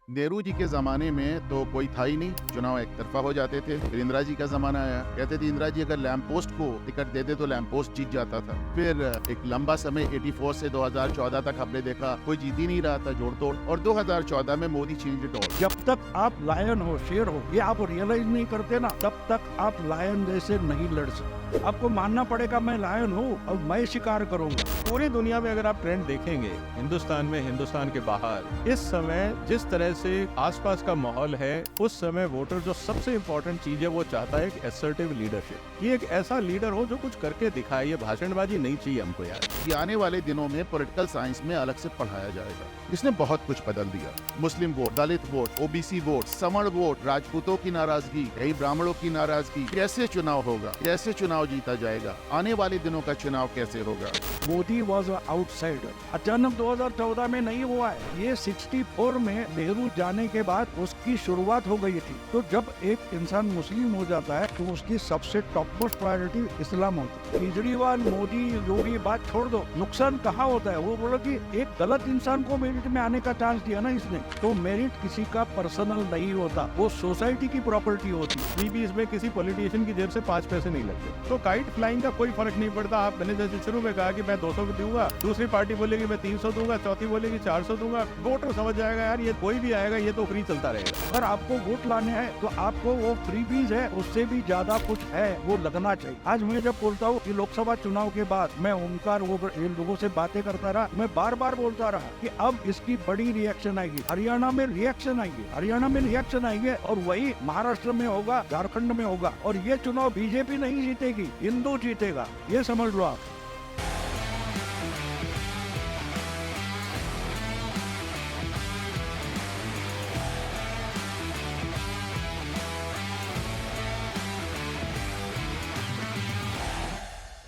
नेहरू जी के ज़माने में तो कोई था ही नहीं, चुनाव एक तरफा हो जाते थे। फिर इंदिरा जी का ज़माना आया, कहते थे इंदिरा जी अगर लैंप पोस्ट को टिकट दे दे तो लैंप पोस्ट जीत जाता था। फिर एक लंबा समय 84 से 2014 तक हमने देखा कोई जीत ही नहीं रहा था, जोड़ तोड़। और 2014 में मोदी चेंज इट ऑल। जब तक आप लायन हो, शेर हो, ये आप रियलाइज नहीं करते ना, तब तक आप लायन जैसे नहीं लड़ सकते। आपको मानना पड़ेगा मैं लायन हूँ और मैं शिकार करूंगा। पूरी दुनिया में अगर आप ट्रेंड देखेंगे, हिंदुस्तान में, हिंदुस्तान के बाहर, इस समय जिस तरह से आसपास का माहौल है, उस समय वोटर जो सबसे इम्पोर्टेंट चीज है वो चाहता है एक असर्टिव लीडरशिप। ये एक ऐसा लीडर हो जो कुछ करके दिखाए। ये भाषणबाजी नहीं चाहिए हमको यार। ये आने वाले दिनों में पॉलिटिकल साइंस में अलग से पढ़ाया जाएगा। इसने बहुत कुछ बदल दिया। मुस्लिम वोट, दलित वोट, ओबीसी वोट, समण वोट, राजपूतों की नाराजगी, कई ब्राह्मणों की नाराजगी, कैसे चुनाव होगा, कैसे चुनाव जीता जाएगा, आने वाले दिनों का चुनाव कैसे होगा। Modi was outsider. अचानक 2014 में नहीं हुआ है, ये 64 में नेहरू जाने के बाद उसकी शुरुआत हो गई थी। तो जब एक इंसान मुस्लिम हो जाता है तो उसकी सबसे टॉप मोस्ट प्रायोरिटी इस्लाम होती है। केजरीवाल, मोदी, योगी बात छोड़ दो, नुकसान कहाँ होता है? वो बोला कि एक गलत इंसान को मेरिट में आने का चांस दिया ना इसने, तो मेरिट किसी का पर्सनल नहीं होता, वो सोसाइटी की प्रॉपर्टी होती है। फ्रीबीज में किसी पॉलिटिशियन की जेब से 5 पैसे नहीं लगते, तो काइट फ्लाइंग का कोई फर्क नहीं पड़ता। आपने जैसे शुरू में कहा कि मैं 200 दूंगा, दूसरी पार्टी बोलेगी मैं 300 दूंगा, चौथी बोलेगी 400 दूंगा, वोटर समझ जाएगा यार ये कोई भी आएगा ये तो फ्री चलता रहेगा। अगर आपको वोट लाने हैं तो आपको वो फ्रीबीज है उससे भी ज्यादा कुछ है वो लगना चाहिए। आज मैं जब बोलता हूँ कि लोकसभा चुनाव के बाद मैं ओमकार इन लोगों से बातें करता रहा, मैं बार बार बोलता रहा कि अब इसकी बड़ी रिएक्शन आएगी, हरियाणा में रिएक्शन आएगी, हरियाणा में रिएक्शन आएंगे और वही महाराष्ट्र में होगा, झारखंड में होगा। और ये चुनाव बीजेपी नहीं जीतेगी, हिंदू जीतेगा, ये समझ लो आप।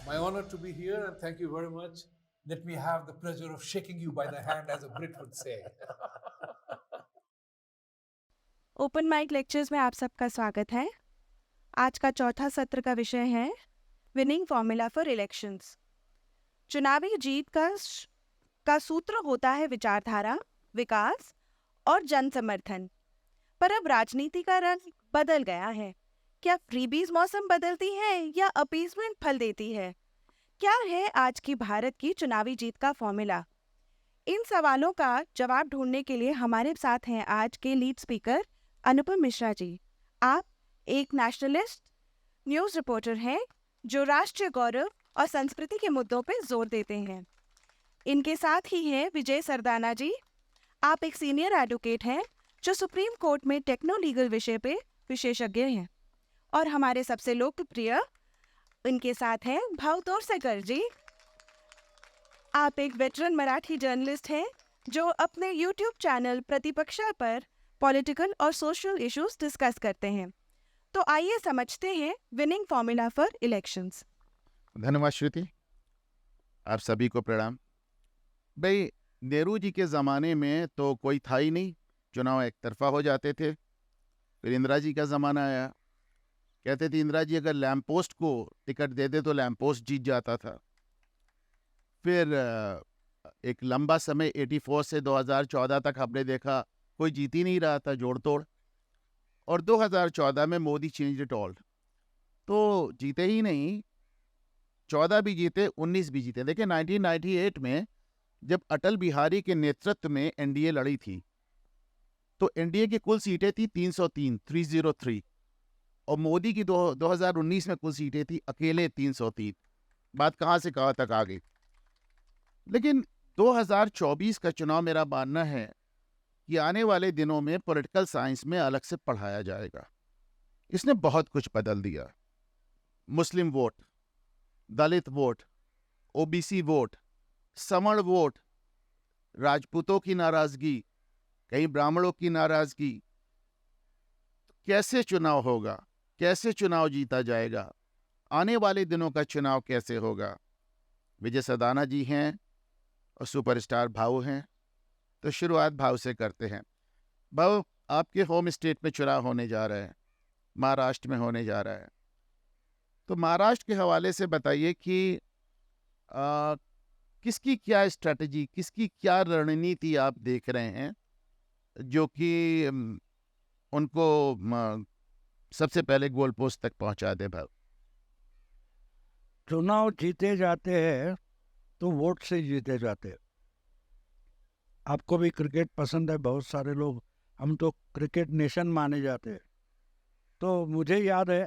My honor to be here and thank you very much. Let me have the pleasure of shaking you by the hand as a Brit would say. Open mic lectures में आप सबका स्वागत है। आज का चौथा सत्र का विषय है विनिंग फॉर्मूला फॉर इलेक्शंस। चुनावी जीत का सूत्र होता है विचारधारा, विकास और जन समर्थन। पर अब राजनीति का रंग बदल गया है। क्या फ्रीबीज मौसम बदलती है या अपीसमेंट फल देती है? क्या है आज की भारत की चुनावी जीत का फॉर्मूला? इन सवालों का जवाब ढूंढने के लिए हमारे साथ हैं आज के लीड स्पीकर अनुपम मिश्रा जी। आप एक नेशनलिस्ट न्यूज़ रिपोर्टर हैं जो राष्ट्रीय गौरव और संस्कृति के मुद्दों पर जोर देते हैं। इनके साथ ही हैं विजय सरदाना जी। आप एक सीनियर एडवोकेट हैं जो सुप्रीम कोर्ट में टेक्नो लीगल विषय पे विशेषज्ञ हैं। और हमारे सबसे लोकप्रिय इनके साथ हैं भाव तोरसेकर जी। आप एक वेटरन मराठी जर्नलिस्ट हैं जो अपने यूट्यूब चैनल प्रतिपक्षा पर पॉलिटिकल और सोशल इश्यूज डिस्कस करते हैं। तो आइए समझते हैं विनिंग फॉर्मूला फॉर इलेक्शंस। धन्यवाद श्रुति, आप सभी को प्रणाम। भाई, नेहरू जी के ज़माने में तो कोई था ही नहीं, चुनाव एक तरफा हो जाते थे। फिर इंदिरा जी का ज़माना आया, कहते थे इंदिरा जी अगर लैंप पोस्ट को टिकट दे दे तो लैंप पोस्ट जीत जाता था। फिर एक लंबा समय 84 से 2014 तक हमने देखा कोई जीत ही नहीं रहा था, जोड़ तोड़। और 2014 में मोदी चेंज इट ऑल। तो जीते ही नहीं, 14 भी जीते, 19 भी जीते। देखिए 1998 में जब अटल बिहारी के नेतृत्व में एनडीए लड़ी थी तो एनडीए की कुल सीटें थी 303 और मोदी की 2019 में कुल सीटें थी अकेले 303। बात कहाँ से कहाँ तक आ गई। लेकिन 2024 का चुनाव मेरा मानना है कि आने वाले दिनों में पॉलिटिकल साइंस में अलग से पढ़ाया जाएगा। इसने बहुत कुछ बदल दिया। मुस्लिम वोट, दलित वोट, ओबीसी वोट, समण वोट, राजपूतों की नाराजगी, कई ब्राह्मणों की नाराजगी, कैसे चुनाव होगा, कैसे चुनाव जीता जाएगा, आने वाले दिनों का चुनाव कैसे होगा। विजय सदाना जी हैं और सुपरस्टार भाऊ हैं, तो शुरुआत भाव से करते हैं। भाऊ, आपके होम स्टेट में चुनाव होने जा रहे हैं, महाराष्ट्र में होने जा रहा है, तो महाराष्ट्र के हवाले से बताइए कि किसकी क्या स्ट्रैटेजी, किसकी क्या रणनीति आप देख रहे हैं जो कि उनको सबसे पहले गोल पोस्ट तक पहुंचा दे भाव? चुनाव जीते जाते हैं तो वोट से जीते जाते हैं। आपको भी क्रिकेट पसंद है, बहुत सारे लोग, हम तो क्रिकेट नेशन माने जाते हैं। तो मुझे याद है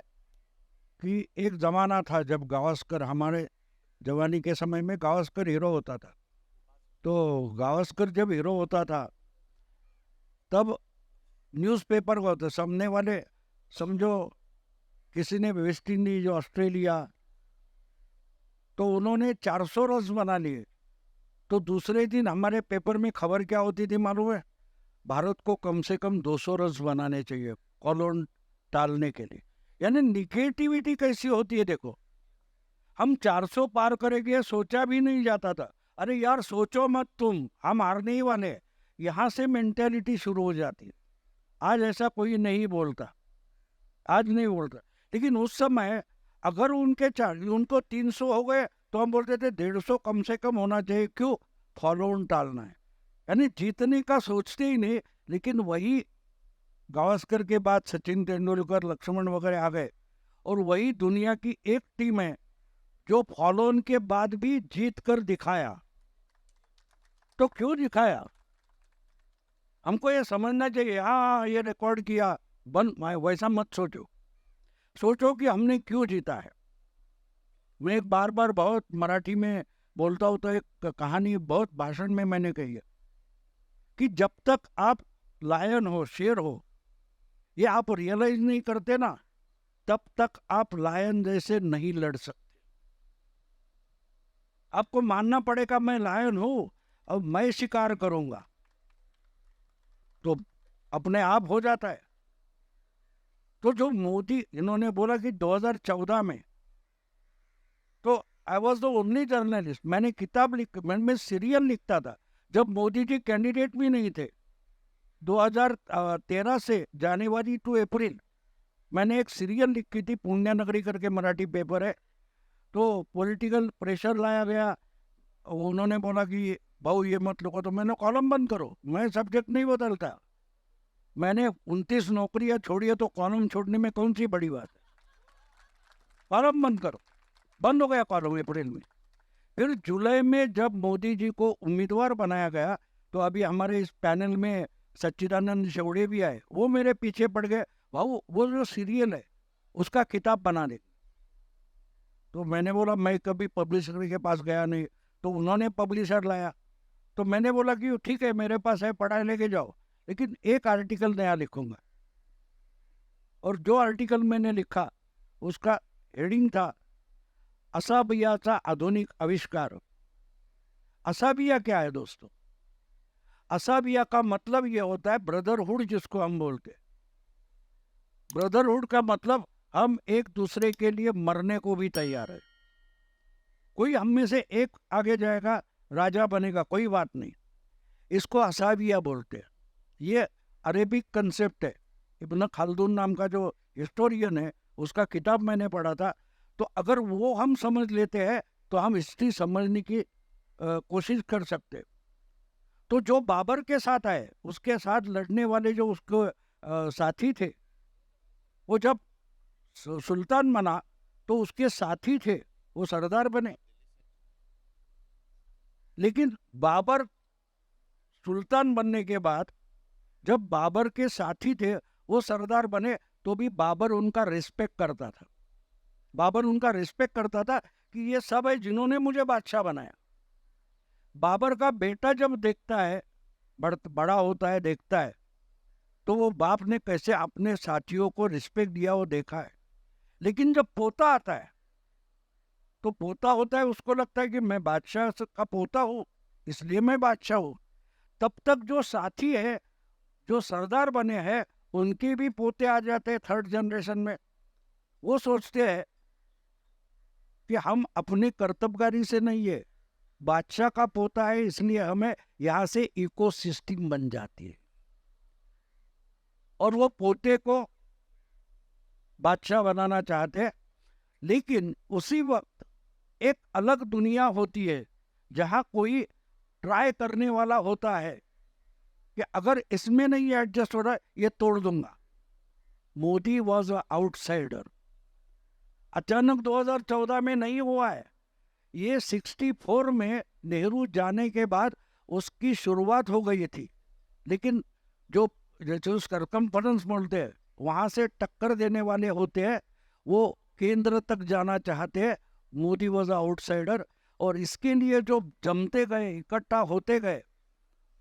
कि एक ज़माना था जब गावस्कर, हमारे जवानी के समय में गावस्कर हीरो होता था। तो गावस्कर जब हीरो होता था तब न्यूज़पेपर को तो सामने वाले, समझो किसी ने वेस्ट इंडीज, ऑस्ट्रेलिया, तो उन्होंने 400 रन बना लिए। तो दूसरे दिन हमारे पेपर में खबर क्या होती थी मालूम है? भारत को कम से कम 200 रन बनाने चाहिए कॉलोन टालने के लिए। यानी निगेटिविटी कैसी होती है देखो। हम 400 पार करेंगे सोचा भी नहीं जाता था। अरे यार सोचो मत तुम, हम हारने ही वाले। यहाँ से मेंटेलिटी शुरू हो जाती है। आज ऐसा कोई नहीं बोलता, आज नहीं बोलता। लेकिन उस समय अगर उनको 300 हो गए तो हम बोलते थे 150 कम से कम होना चाहिए। क्यों? फॉलो ऑन टालना है। यानी जीतने का सोचते ही नहीं। लेकिन वही गावस्कर के बाद सचिन तेंदुलकर, लक्ष्मण वगैरह आ गए, और वही दुनिया की एक टीम है जो फॉलो ऑन के बाद भी जीत कर दिखाया। तो क्यों दिखाया? हमको ये समझना चाहिए। हाँ ये रिकॉर्ड किया, वैसा मत सोचो। सोचो कि हमने क्यों जीता है। मैं एक बार बहुत मराठी में बोलता हूँ, तो एक कहानी बहुत भाषण में मैंने कही है कि जब तक आप लायन हो, शेर हो, ये आप रियलाइज नहीं करते ना, तब तक आप लायन जैसे नहीं लड़ सकते। आपको मानना पड़ेगा मैं लायन हूं और मैं शिकार करूंगा, तो अपने आप हो जाता है। तो जो मोदी, इन्होंने बोला कि 2014 में, तो I was the only journalist, मैंने किताब मैं सीरियल लिखता था जब मोदी जी कैंडिडेट भी नहीं थे। 2013 से जनवरी टू अप्रैल मैंने एक सीरियल लिखी थी, पुण्य नगरी करके मराठी पेपर है। तो पॉलिटिकल प्रेशर लाया गया, उन्होंने बोला कि भाऊ ये मत लिखो, तो मैंने कॉलम बंद करो, मैं सब्जेक्ट नहीं बदलता। मैंने 29 नौकरियां छोड़ी है, तो कॉलम छोड़ने में कौन सी बड़ी बात है? कॉलम बंद करो। बंद हो गया कॉलम अप्रैल में। फिर जुलाई में जब मोदी जी को उम्मीदवार बनाया गया, तो अभी हमारे इस पैनल में सच्चिदानंद शेवड़े भी आए, वो मेरे पीछे पड़ गए, भाऊ वो जो सीरियल है उसका किताब बना दे। तो मैंने बोला मैं कभी पब्लिशर के पास गया नहीं, तो उन्होंने पब्लिशर लाया। तो मैंने बोला कि ठीक है मेरे पास है, पढ़ा लेके जाओ, लेकिन एक आर्टिकल नया लिखूंगा। और जो आर्टिकल मैंने लिखा उसका हेडिंग था असाबियाचा आधुनिक आविष्कार। असाबिया क्या है दोस्तों? असाबिया का मतलब ये होता है ब्रदरहुड, जिसको हम बोलते हैं। ब्रदरहुड का मतलब हम एक दूसरे के लिए मरने को भी तैयार है। कोई हम में से एक आगे जाएगा, राजा बनेगा, कोई बात नहीं, इसको असाबिया बोलते हैं। ये अरेबिक कंसेप्ट है। इब्न खालदून नाम का जो हिस्टोरियन है, उसका किताब मैंने पढ़ा था। तो अगर वो हम समझ लेते हैं तो हम हिस्ट्री समझने की कोशिश कर सकते। तो जो बाबर के साथ आए, उसके साथ लड़ने वाले जो उसको साथी थे, वो जब सुल्तान बना तो उसके साथी थे, वो सरदार बने। लेकिन बाबर सुल्तान बनने के बाद जब बाबर के साथी थे वो सरदार बने, तो भी बाबर उनका रिस्पेक्ट करता था। बाबर उनका रिस्पेक्ट करता था कि ये सब है जिन्होंने मुझे बादशाह बनाया। बाबर का बेटा जब देखता है, बड़ा होता है, देखता है, तो वो बाप ने कैसे अपने साथियों को रिस्पेक्ट दिया वो देखा है। लेकिन जब पोता आता है, तो पोता होता है, उसको लगता है कि मैं बादशाह का पोता हूँ इसलिए मैं बादशाह हूँ। तब तक जो साथी है, जो सरदार बने हैं, उनके भी पोते आ जाते हैं थर्ड जनरेशन में। वो सोचते हैं कि हम अपनी कर्तव्यगारी से नहीं है, बादशाह का पोता है, इसलिए हमें यहाँ से इकोसिस्टम बन जाती है। और वो पोते को बादशाह बनाना चाहते हैं। लेकिन उसी वक्त एक अलग दुनिया होती है जहाँ कोई ट्राई करने वाला होता है कि अगर इसमें नहीं एडजस्ट हो रहा है ये तोड़ दूंगा। Modi was a outsider. अचानक 2014 में नहीं हुआ है, ये 64 में नेहरू जाने के बाद उसकी शुरुआत हो गई थी। लेकिन जो सरकमफरेंस बोलते हैं वहाँ से टक्कर देने वाले होते हैं, वो केंद्र तक जाना चाहते हैं। मोदी वॉज आउटसाइडर, और इसके लिए जो जमते गए, इकट्ठा होते गए।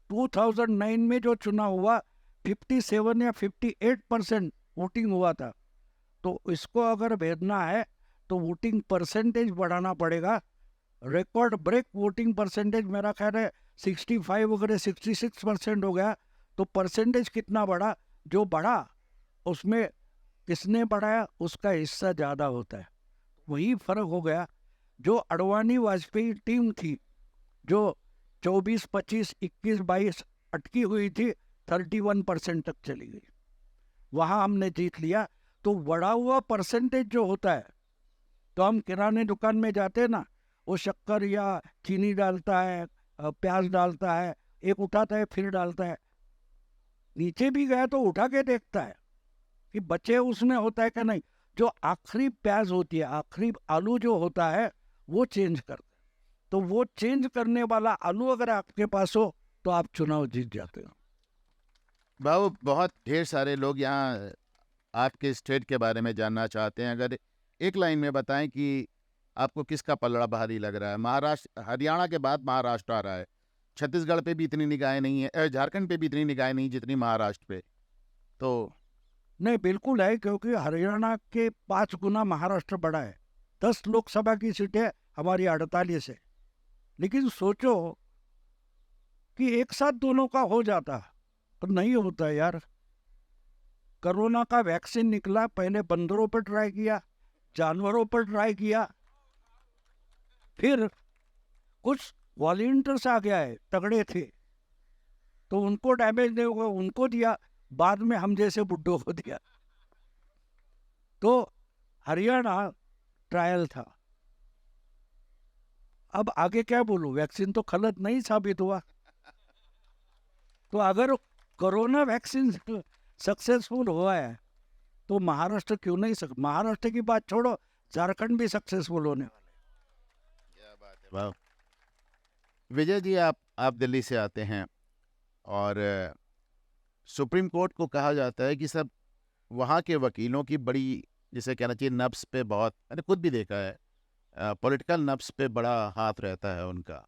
2009 में जो चुनाव हुआ 57 या 58% वोटिंग हुआ था। तो इसको अगर भेदना है तो वोटिंग परसेंटेज बढ़ाना पड़ेगा। रिकॉर्ड ब्रेक वोटिंग परसेंटेज मेरा ख्याल है 65 अगर 66% हो गया, तो परसेंटेज कितना बढ़ा? जो बढ़ा उसमें किसने बढ़ाया उसका हिस्सा ज़्यादा होता है। वही फर्क हो गया। जो अडवाणी वाजपेयी टीम थी, जो 24, 25, 21, 22 अटकी हुई थी, 31% तक चली गई। वहाँ हमने जीत लिया। तो बढ़ा हुआ परसेंटेज जो होता है, तो हम किराने दुकान में जाते हैं ना, वो शक्कर या चीनी डालता है, प्याज डालता है, एक उठाता है फिर डालता है। नीचे भी गया तो उठा के देखता है कि बचे उसमें होता है कि नहीं। जो आखिरी प्याज होती है, आखिरी आलू जो होता है, वो चेंज करता है। तो वो चेंज करने वाला आलू अगर आपके पास हो तो आप चुनाव जीत जाते हो। बाबू, बहुत ढेर सारे लोग यहाँ आपके स्टेट के बारे में जानना चाहते हैं। अगर एक लाइन में बताएं कि आपको किसका पलड़ा भारी लग रहा है? महाराष्ट्र, हरियाणा के बाद महाराष्ट्र आ रहा है। छत्तीसगढ़ पे भी इतनी निगाहें नहीं है, झारखंड पे भी इतनी निगाहें नहीं जितनी महाराष्ट्र पे। तो नहीं, बिल्कुल है, क्योंकि हरियाणा के 5 गुना महाराष्ट्र बड़ा है। 10 लोकसभा की सीटें हमारी 48 है। लेकिन सोचो कि एक साथ दोनों का हो जाता, तो नहीं होता यार। कोरोना का वैक्सीन निकला, पहले बंदरों पर ट्राई किया, जानवरों पर ट्राई किया, फिर कुछ वॉलंटियर्स आ गया है, तगड़े थे, तो उनको डैमेज नहीं हुआ, उनको दिया, बाद में हम जैसे बुड्ढों को दिया। तो हरियाणा ट्रायल था। अब आगे क्या बोलूं, वैक्सीन तो गलत नहीं साबित हुआ। तो अगर कोरोना वैक्सीन सक्सेसफुल हुआ है तो महाराष्ट्र क्यों नहीं महाराष्ट्र की बात छोड़ो, झारखंड भी सक्सेसफुल होने वाले। क्या बात है। वाह विजय जी, आप दिल्ली से आते हैं और सुप्रीम कोर्ट को कहा जाता है कि सब वहाँ के वकीलों की बड़ी, जिसे कहना चाहिए, नब्स पे बहुत, मैंने खुद भी देखा है, पॉलिटिकल नब्स पे बड़ा हाथ रहता है उनका।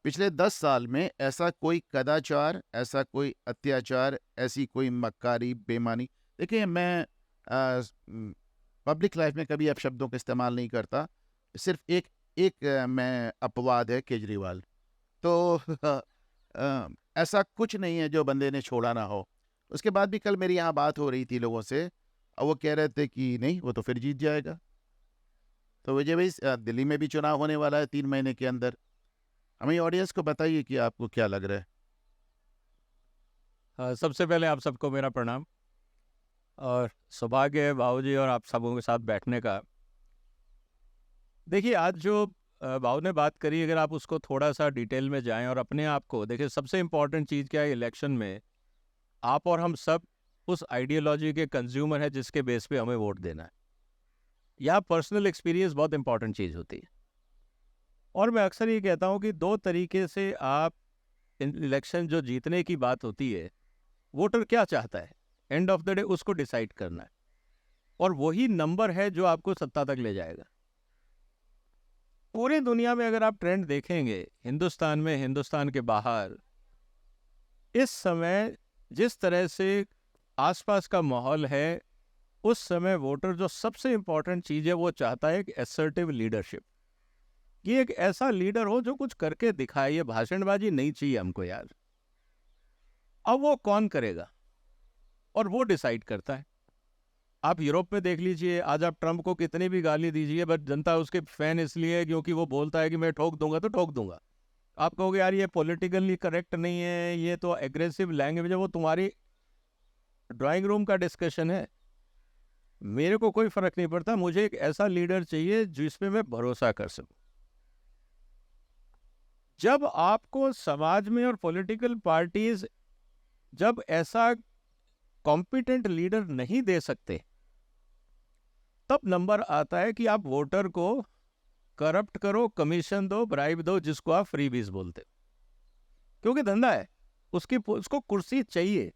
पिछले 10 साल में ऐसा कोई कदाचार, ऐसा कोई अत्याचार, ऐसी कोई मक्कारी, बेईमानी, देखिए मैं पब्लिक लाइफ में कभी अब शब्दों का इस्तेमाल नहीं करता, सिर्फ एक मैं अपवाद है, केजरीवाल। तो ऐसा कुछ नहीं है जो बंदे ने छोड़ा ना हो। उसके बाद भी कल मेरी यहाँ बात हो रही थी लोगों से, और वो कह रहे थे कि नहीं, वो तो फिर जीत जाएगा। तो विजय भाई, दिल्ली में भी चुनाव होने वाला है 3 महीने के अंदर। हमें ऑडियंस को बताइए कि आपको क्या लग रहा है। सबसे पहले आप सबको मेरा प्रणाम, और सौभाग्य है बाबू जी और आप सबों के साथ बैठने का। देखिए, आज जो बाबू ने बात करी, अगर आप उसको थोड़ा सा डिटेल में जाएं और अपने आप को देखिए, सबसे इम्पॉर्टेंट चीज़ क्या है इलेक्शन में, आप और हम सब उस आइडियोलॉजी के कंज्यूमर है जिसके बेस पे हमें वोट देना है। यहाँ पर्सनल एक्सपीरियंस बहुत इंपॉर्टेंट चीज़ होती है। और मैं अक्सर ये कहता हूँ कि 2 तरीके से आप इलेक्शन जो जीतने की बात होती है, वोटर क्या चाहता है एंड ऑफ द डे उसको डिसाइड करना है, और वही नंबर है जो आपको सत्ता तक ले जाएगा। पूरी दुनिया में अगर आप ट्रेंड देखेंगे, हिंदुस्तान में, हिंदुस्तान के बाहर, इस समय जिस तरह से आसपास का माहौल है, उस समय वोटर जो सबसे इम्पॉर्टेंट चीज़ है वो चाहता है एक असर्टिव लीडरशिप। ये एक ऐसा लीडर हो जो कुछ करके दिखाए, ये भाषणबाजी नहीं चाहिए हमको यार। अब वो कौन करेगा, और वो डिसाइड करता है। आप यूरोप में देख लीजिए, आज आप ट्रंप को कितनी भी गाली दीजिए, बट जनता उसके फैन इसलिए है क्योंकि वो बोलता है कि मैं ठोक दूंगा तो ठोक दूंगा। आप कहोगे यार ये पॉलिटिकली करेक्ट नहीं है, ये तो एग्रेसिव लैंग्वेज है, वो तुम्हारी ड्राइंग रूम का डिस्कशन है, मेरे को कोई फर्क नहीं पड़ता। मुझे एक ऐसा लीडर चाहिए जिसपे मैं भरोसा कर सकूं, जब आपको समाज में और पॉलिटिकल पार्टीज जब ऐसा कॉम्पिटेंट लीडर नहीं दे सकते, तब नंबर आता है कि आप वोटर को करप्ट करो, कमीशन दो, ब्राइब दो, जिसको आप फ्रीबीज बोलते हो, क्योंकि धंधा है, उसको कुर्सी चाहिए।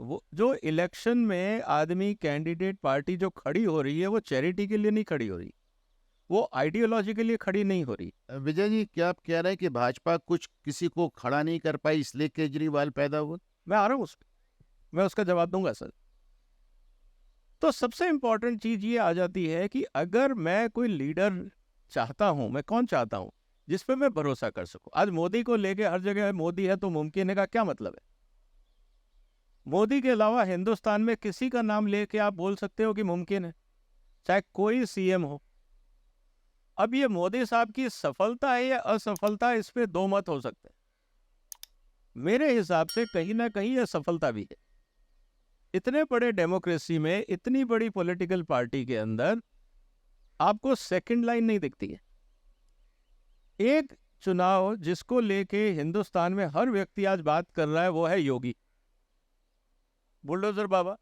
वो जो इलेक्शन में आदमी कैंडिडेट पार्टी जो खड़ी हो रही है वो चैरिटी के लिए नहीं खड़ी हो रही, वो आइडियोलॉजी के लिए खड़ी नहीं हो रही। विजय जी, क्या आप कह रहे हैं कि भाजपा कुछ किसी को खड़ा नहीं कर पाई इसलिए केजरीवाल पैदा हुआ? मैं आ रहा हूं उस पर, मैं उसका जवाब दूंगा सर। तो सबसे इंपॉर्टेंट चीज ये आ जाती है कि अगर मैं कोई लीडर चाहता हूं, मैं कौन चाहता हूं जिस पे मैं भरोसा कर सकूं। आज मोदी को लेके हर जगह मोदी है तो मुमकिन है का क्या मतलब है? मोदी के अलावा हिंदुस्तान में किसी का नाम लेके आप बोल सकते हो कि मुमकिन है, चाहे कोई सीएम हो। अब ये मोदी साहब की सफलता है या असफलता, इस पे दो मत हो सकते हैं। मेरे हिसाब से कहीं ना कहीं यह सफलता भी है। इतने बड़े डेमोक्रेसी में, इतनी बड़ी पॉलिटिकल पार्टी के अंदर आपको सेकंड लाइन नहीं दिखती है। एक चुनाव जिसको लेके हिंदुस्तान में हर व्यक्ति आज बात कर रहा है वो है योगी, बुलडोजर बाबा।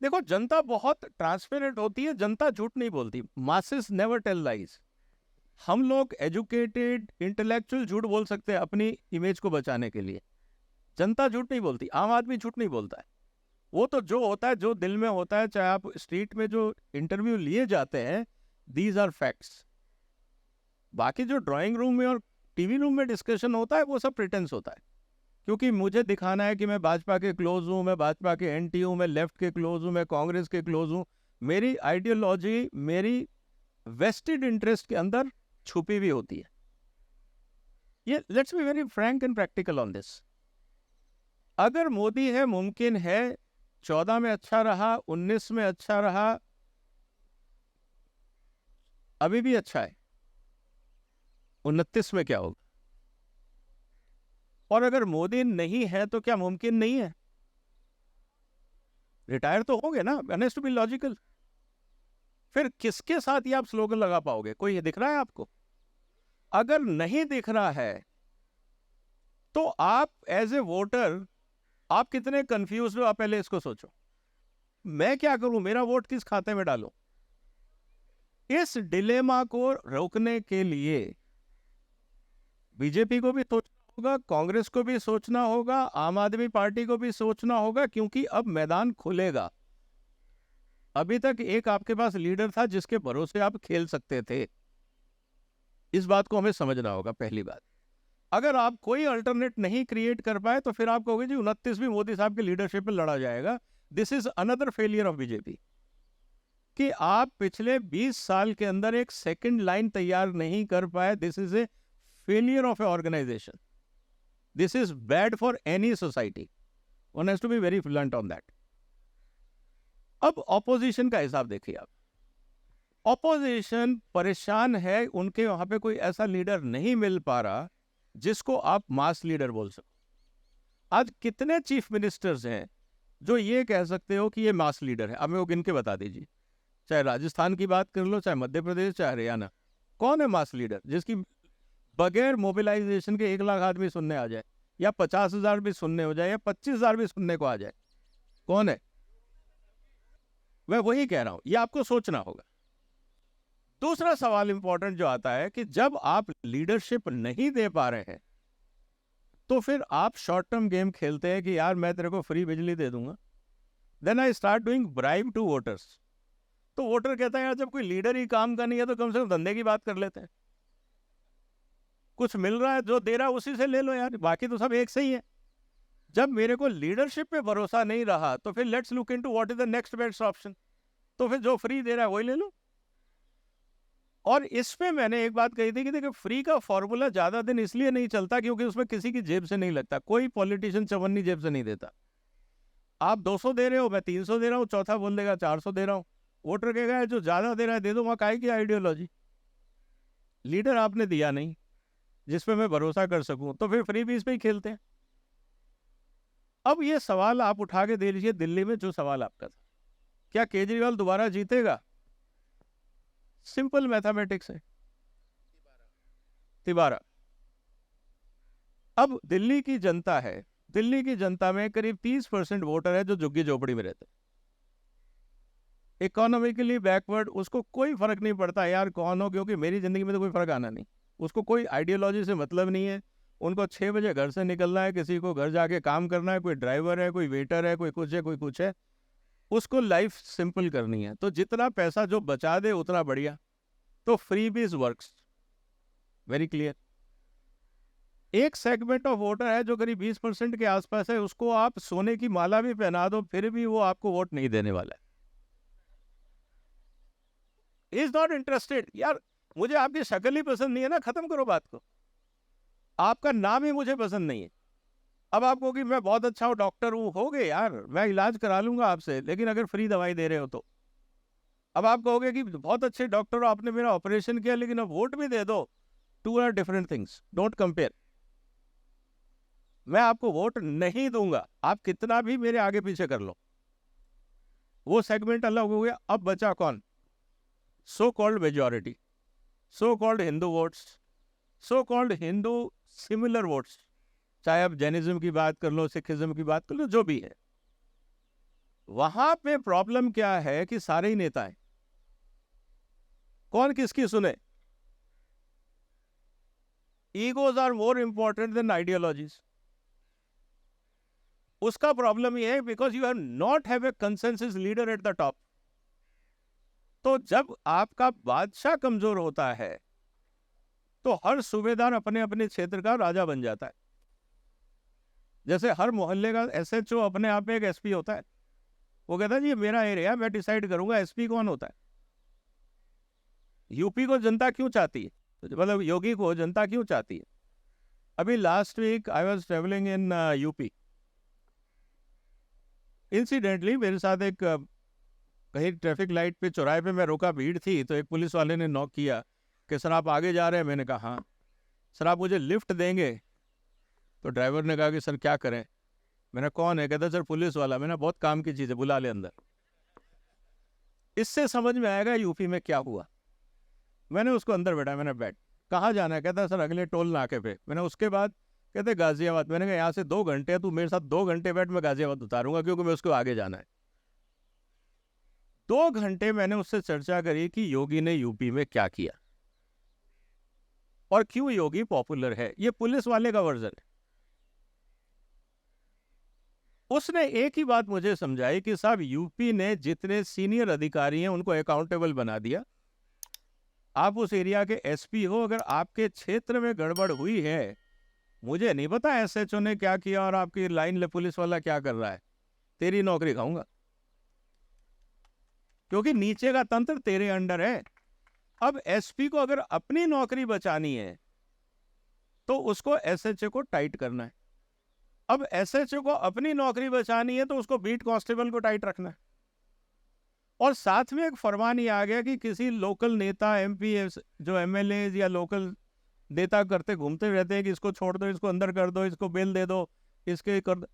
देखो, जनता बहुत ट्रांसपेरेंट होती है, जनता झूठ नहीं बोलती। Masses never tell lies. हम लोग एजुकेटेड इंटेलेक्चुअल झूठ बोल सकते हैं अपनी इमेज को बचाने के लिए, जनता झूठ नहीं बोलती, आम आदमी झूठ नहीं बोलता है। वो तो जो होता है, जो दिल में होता है, चाहे आप स्ट्रीट में जो इंटरव्यू लिए जाते हैं, दीज आर फैक्ट्स। बाकी जो ड्राइंग रूम में और टीवी रूम में डिस्कशन होता है वो सब प्रिटेंस होता है, क्योंकि मुझे दिखाना है कि मैं भाजपा के क्लोज हूँ, मैं भाजपा के एंटी हूँ, मैं लेफ्ट के क्लोज हूँ, मैं कांग्रेस के क्लोज हूँ। मेरी आइडियोलॉजी मेरी वेस्टेड इंटरेस्ट के अंदर छुपी हुई होती है। ये let's be very Frank and practical on this. अगर मोदी है, मुमकिन है 14 में अच्छा रहा, 19 में अच्छा रहा, अभी भी अच्छा है, 29 में क्या होगा? और अगर मोदी नहीं है तो क्या मुमकिन नहीं है? रिटायर तो होंगे ना, हैज टू बी लॉजिकल। फिर किसके साथ ये आप स्लोगन लगा पाओगे? कोई ये दिख रहा है आपको? अगर नहीं दिख रहा है तो आप एज ए वोटर आप कितने कंफ्यूज हो, आप पहले इसको सोचो। मैं क्या करूं, मेरा वोट किस खाते में डालूं? इस डिलेमा को रोकने के लिए बीजेपी को भी सोचना होगा, कांग्रेस को भी सोचना होगा, आम आदमी पार्टी को भी सोचना होगा, क्योंकि अब मैदान खुलेगा। अभी तक एक आपके पास लीडर था जिसके भरोसे आप खेल सकते थे, इस बात को हमें समझना होगा। पहली बात, अगर आप कोई अल्टरनेट नहीं क्रिएट कर पाए तो फिर आप कहोगे जी 29 भी मोदी साहब की लीडरशिप में लड़ा जाएगा। This is another failure of BJP, कि आप पिछले 20 साल के अंदर एक सेकंड लाइन तैयार नहीं कर पाए। This is a failure of a organization. This is bad for any society. One has to be very blunt on that. अब ऑपोजिशन का हिसाब देखिए आप। ऑपोजिशन परेशान है, उनके वहां पे कोई ऐसा लीडर नहीं मिल पा रहा जिसको आप मास लीडर बोल सको। आज कितने चीफ मिनिस्टर्स हैं जो ये कह सकते हो कि ये मास लीडर है? अब मेरे को गिन के बता दीजिए। चाहे राजस्थान की बात कर लो, चाहे मध्य प्रदेश, चाहे हरियाणा। कौन है मास लीडर जिसकी बगैर मोबिलाइजेशन के 1 लाख आदमी सुनने आ जाए, या 50,000 भी सुनने हो जाए, या 25,000 भी सुनने को आ जाए? कौन है? मैं वही कह रहा हूं, ये आपको सोचना होगा। दूसरा सवाल इंपॉर्टेंट जो आता है कि जब आप लीडरशिप नहीं दे पा रहे हैं तो फिर आप शॉर्ट टर्म गेम खेलते हैं कि यार मैं तेरे को फ्री बिजली दे दूंगा। Then I start doing bribe to voters. तो वोटर कहता है यार जब कोई लीडर ही काम का नहीं है तो कम से कम धंधे की बात कर लेते हैं। कुछ मिल रहा है, जो दे रहा है उसी से ले लो यार, बाकी तो सब एक से ही है। जब मेरे को लीडरशिप पे भरोसा नहीं रहा तो फिर let's look into what is the next best option. तो फिर जो फ्री दे रहा है वही ले लो। और इस पे मैंने एक बात कही थी कि देखो, फ्री का फॉर्मूला ज्यादा दिन इसलिए नहीं चलता क्योंकि उसमें किसी की जेब से नहीं लगता। कोई पॉलिटिशियन चवन्नी जेब से नहीं देता। आप 200 दे रहे हो, मैं 300 दे रहा हूँ, चौथा बोल देगा 400 दे रहा हूँ। वोटर कहेगा जो ज्यादा दे रहा है दे दो, वहां काहे की आइडियोलॉजी? लीडर आपने दिया नहीं जिसपे मैं भरोसा कर सकूं, तो फिर फ्री बीस पे ही खेलते हैं। अब ये सवाल आप उठा के दे लीजिए दिल्ली में, जो सवाल आपका था, क्या केजरीवाल दोबारा जीतेगा? सिंपल मैथमेटिक्स है। तिबारा अब दिल्ली की जनता है, दिल्ली की जनता में करीब 30% वोटर है जो झुग्गी झोपड़ी में रहते हैं, इकोनॉमिकली बैकवर्ड। उसको कोई फर्क नहीं पड़ता यार कौन हो, क्योंकि मेरी जिंदगी में तो कोई फर्क आना नहीं। उसको कोई आइडियोलॉजी से मतलब नहीं है। उनको 6 बजे घर से निकलना है, किसी को घर जाके काम करना है, कोई ड्राइवर है, कोई वेटर है, कोई कुछ है, कोई कुछ है। उसको लाइफ सिंपल करनी है, तो जितना पैसा जो बचा दे उतना बढ़िया। तो फ्री बीज वर्क्स, वेरी क्लियर। एक सेगमेंट ऑफ वोटर है जो करीब 20% के आसपास है, उसको आप सोने की माला भी पहना दो फिर भी वो आपको वोट नहीं देने वाला है। Is not interested. यार मुझे आपकी शक्ल ही पसंद नहीं है ना, खत्म करो बात को। आपका नाम ही मुझे पसंद नहीं है। अब आप कहोगे मैं बहुत अच्छा हूँ, डॉक्टर हूँ, हो गए यार, मैं इलाज करा लूंगा आपसे, लेकिन अगर फ्री दवाई दे रहे हो तो। अब आप कहोगे कि बहुत अच्छे डॉक्टर हो, आपने मेरा ऑपरेशन किया, लेकिन अब वोट भी दे दो। Two are different things, don't compare. मैं आपको वोट नहीं दूंगा, आप कितना भी मेरे आगे पीछे कर लो। वो सेगमेंट अलग हो गया। अब बचा कौन? So called majority, so called Hindu votes, so called Hindu similar votes, चाहे आप जैनिज्म की बात कर लो, सिखिज्म की बात कर लो, जो भी है। वहां पे प्रॉब्लम क्या है कि सारे ही नेता हैं, कौन किसकी सुने? Egos are more important than ideologies. उसका प्रॉब्लम ये है because you have not have a consensus leader at the top. तो जब आपका बादशाह कमजोर होता है तो हर सूबेदार अपने अपने क्षेत्र का राजा बन जाता है। जैसे हर मोहल्ले का एसएचओ अपने आप में एक एसपी होता है। वो कहता है जी मेरा एरिया, मैं डिसाइड करूंगा। एसपी कौन होता है? यूपी को जनता क्यों चाहती है, मतलब योगी को जनता क्यों चाहती है? अभी last week I was travelling in UP. Incidentally मेरे साथ एक कहीं ट्रैफिक लाइट पे चौराहे पे मैं रुका, भीड़ थी, तो एक पुलिस वाले ने नॉक किया कि सर आप आगे जा रहे हैं? मैंने कहा हाँ। सर आप मुझे लिफ्ट देंगे? तो ड्राइवर ने कहा कि सर क्या करें? मैंने कौन है? कहता सर पुलिस वाला। मैंने बहुत काम की चीज़ है, बुला ले अंदर। इससे समझ में आएगा यूपी में क्या हुआ। मैंने उसको अंदर बैठा, मैंने बैठ, कहाँ जाना है? कहता सर अगले टोल नाके पे। मैंने उसके बाद, कहते गाजियाबाद। मैंने कहा यहाँ से 2 घंटे है, तू मेरे साथ 2 घंटे बैठ, मैं गाजियाबाद उतारूंगा, क्योंकि मैं उसको आगे जाना है। 2 घंटे मैंने उससे चर्चा करी कि योगी ने यूपी में क्या किया और क्यों योगी पॉपुलर है। ये पुलिस वाले का वर्जन है। उसने एक ही बात मुझे समझाई कि साहब यूपी ने जितने सीनियर अधिकारी हैं उनको अकाउंटेबल बना दिया। आप उस एरिया के एसपी हो, अगर आपके क्षेत्र में गड़बड़ हुई है, मुझे नहीं पता एसएचओ ने क्या किया और आपकी लाइन पुलिस वाला क्या कर रहा है, तेरी नौकरी खाऊंगा, क्योंकि नीचे का तंत्र तेरे अंडर है। अब एसपी को अगर अपनी नौकरी बचानी है तो उसको एसएचओ को टाइट करना है। अब एसएचओ को अपनी नौकरी बचानी है तो उसको बीट कांस्टेबल को टाइट रखना है। और साथ में एक फरमान ये आ गया कि किसी लोकल नेता, एमपी, जो एमएलए या लोकल नेता करते घूमते रहते हैं कि इसको छोड़ दो, इसको अंदर कर दो, इसको बेल दे दो, इसके कर दो,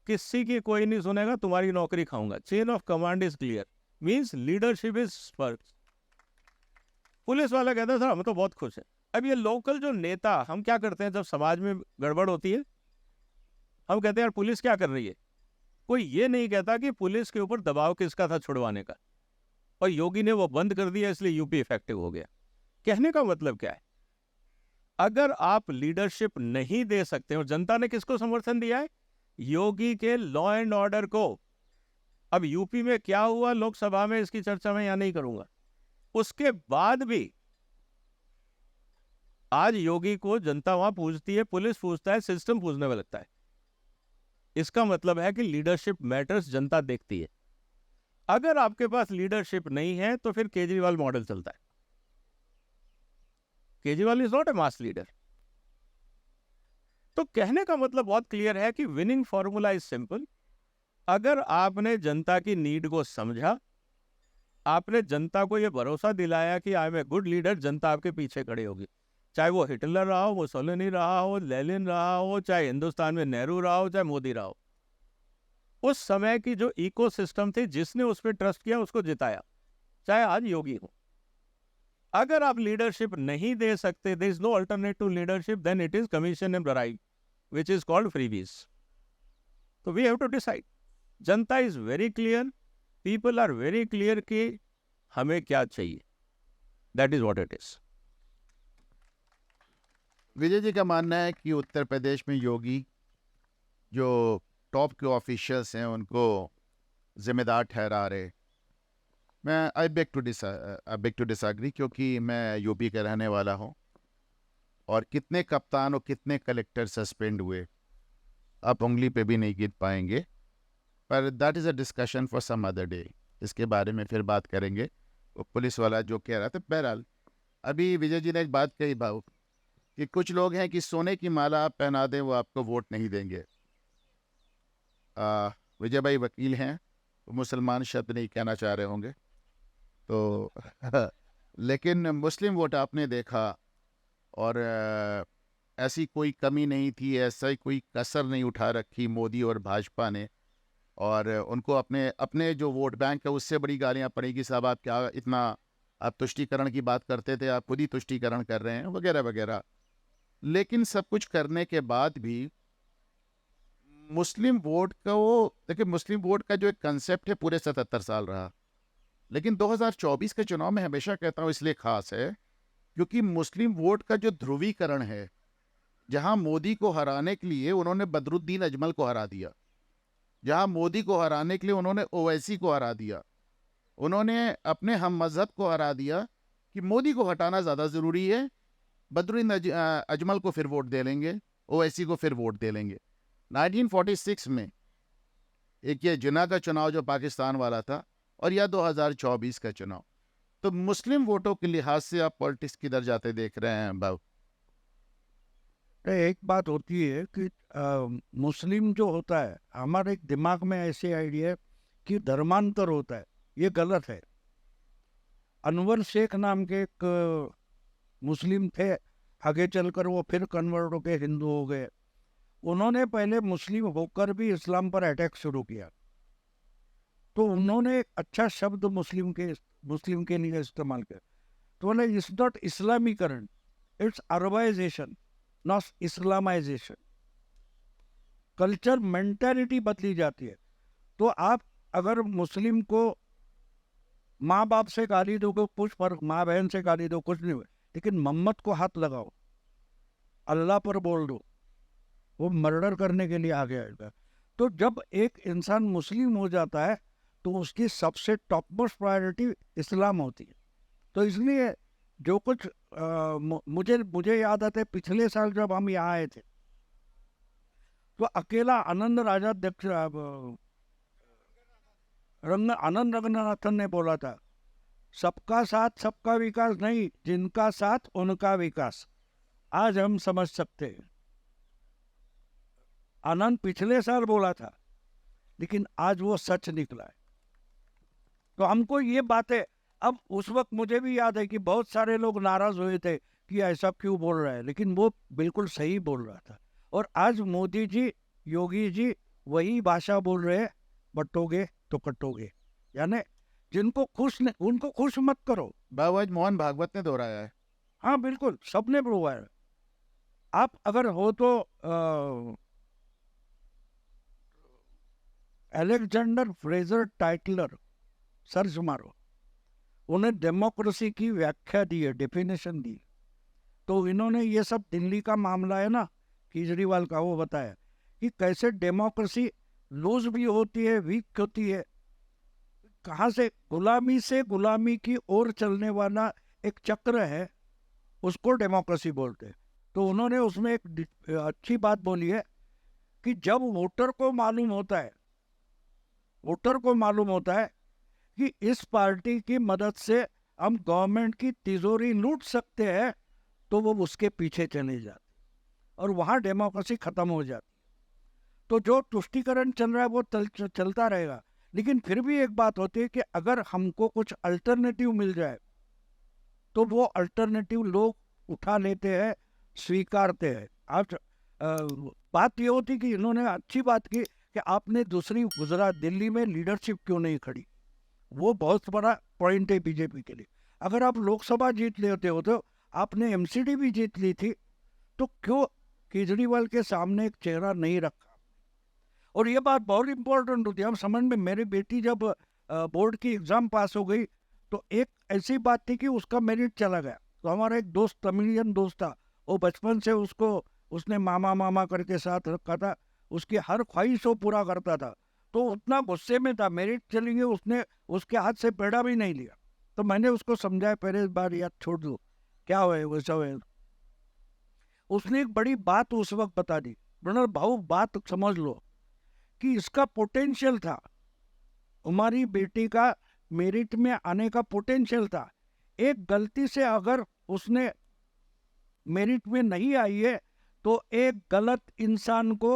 किसी की कोई नहीं सुनेगा, तुम्हारी नौकरी खाऊंगा। Chain of command is clear, means leadership is first. Police वाला कहता है सर हम तो बहुत खुश हैं। अब ये लोकल जो नेता, हम क्या करते हैं जब समाज में गड़बड़ होती है, हम कहते हैं यार पुलिस क्या कर रही है। कोई ये नहीं कहता कि पुलिस के ऊपर दबाव किसका था छुड़वाने का, और योगी ने वो बंद कर दिया इसलिए यूपी इफेक्टिव हो गया। कहने का मतलब क्या है, अगर आप लीडरशिप नहीं दे सकते, और जनता ने किसको समर्थन दिया है? योगी के लॉ एंड ऑर्डर को। अब यूपी में क्या हुआ लोकसभा में, इसकी चर्चा मैं यहां नहीं करूंगा। उसके बाद भी आज योगी को जनता वहां पूजती है, पुलिस पूजता है, सिस्टम पूजने में लगता है। इसका मतलब है कि लीडरशिप मैटर्स, जनता देखती है। अगर आपके पास लीडरशिप नहीं है तो फिर केजरीवाल मॉडल चलता है। Kejriwal is not a mass leader. तो कहने का मतलब बहुत क्लियर है कि विनिंग फॉर्मूला इज सिंपल। अगर आपने जनता की नीड को समझा, आपने जनता को यह भरोसा दिलाया कि I am a good leader, जनता आपके पीछे खड़ी होगी। चाहे वो हिटलर रहा हो, मुसोलिनी रहा हो, लेनिन रहा हो, चाहे हिंदुस्तान में नेहरू रहा हो, चाहे मोदी रहा हो। उस समय की जो इकोसिस्टम थी, जिसने उस पर ट्रस्ट किया उसको जिताया, चाहे आज योगी हो। अगर आप लीडरशिप नहीं दे सकते, there is no alternate to leadership, then it is commission and bribe, which is called freebies. So we have to decide. Janata is very clear, people are very clear कि हमें क्या चाहिए. That is what it is. Vijay ji का मानना है कि उत्तर प्रदेश में योगी जो टॉप के ऑफिशियल्स हैं उनको जिम्मेदार ठहरा रहे. मैं आई बेग टू डिसएग्री, क्योंकि मैं यूपी का रहने वाला हूँ और कितने कप्तान और कितने कलेक्टर सस्पेंड हुए आप उंगली पे भी नहीं गिन पाएंगे. पर that is a discussion for some other day. इसके बारे में फिर बात करेंगे. वो पुलिस वाला जो कह रहा था, बहरहाल अभी विजय जी ने एक बात कही भाव कि कुछ लोग हैं कि सोने की माला आप पहना दें वो आपको वोट नहीं देंगे. विजय भाई वकील हैं, वो मुसलमान शब्द नहीं कहना चाह रहे होंगे तो लेकिन मुस्लिम वोट आपने देखा और ऐसी कोई कमी नहीं थी, ऐसा ही कोई कसर नहीं उठा रखी मोदी और भाजपा ने, और उनको अपने अपने जो वोट बैंक है उससे बड़ी गालियां पड़ी कि साहब आप क्या इतना आप तुष्टीकरण की बात करते थे, आप खुद ही तुष्टीकरण कर रहे हैं वगैरह वगैरह. लेकिन सब कुछ करने के बाद भी मुस्लिम वोट का वो देखिए, मुस्लिम वोट का जो एक कंसेप्ट है पूरे 77 साल रहा, लेकिन 2024 के चुनाव में हमेशा कहता हूँ इसलिए खास है क्योंकि मुस्लिम वोट का जो ध्रुवीकरण है, जहां मोदी को हराने के लिए उन्होंने बदरुद्दीन अजमल को हरा दिया, जहां मोदी को हराने के लिए उन्होंने ओवैसी को हरा दिया, उन्होंने अपने हम मजहब को हरा दिया कि मोदी को हटाना ज़्यादा ज़रूरी है, बदरुद्दीन अजमल को फिर वोट दे लेंगे, ओवैसी को फिर वोट दे लेंगे. 1946 में एक ये जिना का चुनाव जो पाकिस्तान वाला था और या 2024 का चुनाव, तो मुस्लिम वोटों के लिहाज से आप पॉलिटिक्स किधर जाते देख रहे हैं बाबू? एक बात होती है कि मुस्लिम जो होता है, हमारे दिमाग में ऐसे आइडिया है कि धर्मांतर होता है, ये गलत है. अनवर शेख नाम के एक मुस्लिम थे, आगे चलकर वो फिर कन्वर्ट होकर हिंदू हो गए. उन्होंने पहले मुस्लिम होकर भी इस्लाम पर अटैक शुरू किया, तो उन्होंने एक अच्छा शब्द मुस्लिम के लिए इस्तेमाल किया. तो बोले इट्स नॉट इस्लामीकरण, it's Arabization, not Islamization. Culture mentality बदली जाती है. तो आप अगर मुस्लिम को माँ बाप से गाली दो कुछ फर्क, माँ बहन से गाली दो कुछ नहीं हुआ, लेकिन मोहम्मद को हाथ लगाओ, अल्लाह पर बोल दो, वो मर्डर करने के लिए आगे आएगा. तो जब एक इंसान मुस्लिम हो जाता है तो उसकी सबसे टॉप मोस्ट प्रायोरिटी इस्लाम होती है. तो इसलिए जो कुछ मुझे याद आता है, पिछले साल जब हम यहाँ आए थे तो अकेला आनंद रंगनाथन ने बोला था, सबका साथ सबका विकास नहीं, जिनका साथ उनका विकास. आज हम समझ सकते हैं, आनंद पिछले साल बोला था लेकिन आज वो सच निकला है. तो हमको ये बातें, अब उस वक्त मुझे भी याद है कि बहुत सारे लोग नाराज हुए थे कि ऐसा क्यों बोल रहा है, लेकिन वो बिल्कुल सही बोल रहा था. और आज मोदी जी, योगी जी वही भाषा बोल रहे हैं, बटोगे तो कटोगे. यानी जिनको खुश नहीं उनको खुश मत करो. बाबू आज मोहन भागवत ने दोहराया है. हाँ बिल्कुल, सबने बोला है. आप अगर हो तो अलेक्जेंडर फ्रेजर टाइटलर सर्च मारो, उन्हें डेमोक्रेसी की व्याख्या दी है, डेफिनेशन दी. तो इन्होंने ये सब दिल्ली का मामला है ना, केजरीवाल का, वो बताया कि कैसे डेमोक्रेसी लूज भी होती है, वीक होती है. कहाँ से गुलामी की ओर चलने वाला एक चक्र है, उसको डेमोक्रेसी बोलते हैं. तो उन्होंने उसमें एक अच्छी बात बोली है कि जब वोटर को मालूम होता है कि इस पार्टी की मदद से हम गवर्नमेंट की तिजोरी लूट सकते हैं, तो वो उसके पीछे चले जाते और वहाँ डेमोक्रेसी खत्म हो जाती. तो जो तुष्टीकरण चल रहा है वो चलता रहेगा. लेकिन फिर भी एक बात होती है कि अगर हमको कुछ अल्टरनेटिव मिल जाए तो वो अल्टरनेटिव लोग उठा लेते हैं, स्वीकारते हैं. आप बात ये होती कि इन्होंने अच्छी बात की कि आपने दूसरी गुजरात दिल्ली में लीडरशिप क्यों नहीं खड़ी. वो बहुत बड़ा पॉइंट है बीजेपी के लिए. अगर आप लोकसभा जीत लेते हो तो आपने एमसीडी भी जीत ली थी, तो केजरीवाल के सामने एक चेहरा नहीं रखा। और ये बात बहुत इंपॉर्टेंट होती है। हम समझ में, मेरी बेटी जब बोर्ड की एग्ज़ाम पास हो गई तो एक ऐसी बात थी कि उसका मेरिट चला गया। तो हमारा एक दोस्त, तमिलियन दोस्त था, वो बचपन से उसने मामा मामा करके साथ रखा था, उसकी हर ख्वाहिश वो पूरा करता था। तो उतना गुस्से में था, मेरिट चली गई, उसने उसके हाथ से पेड़ा भी नहीं लिया। तो मैंने उसको समझाया, पहले बार यार छोड़ दो, क्या हुआ वैसा हुआ। उसने एक बड़ी बात उस वक्त बता दी, ब्रनर भाऊ बात समझ लो कि इसका पोटेंशियल था, हमारी बेटी का मेरिट में आने का पोटेंशियल था। एक गलती से अगर उसने मेरिट में नहीं आई है तो एक गलत इंसान को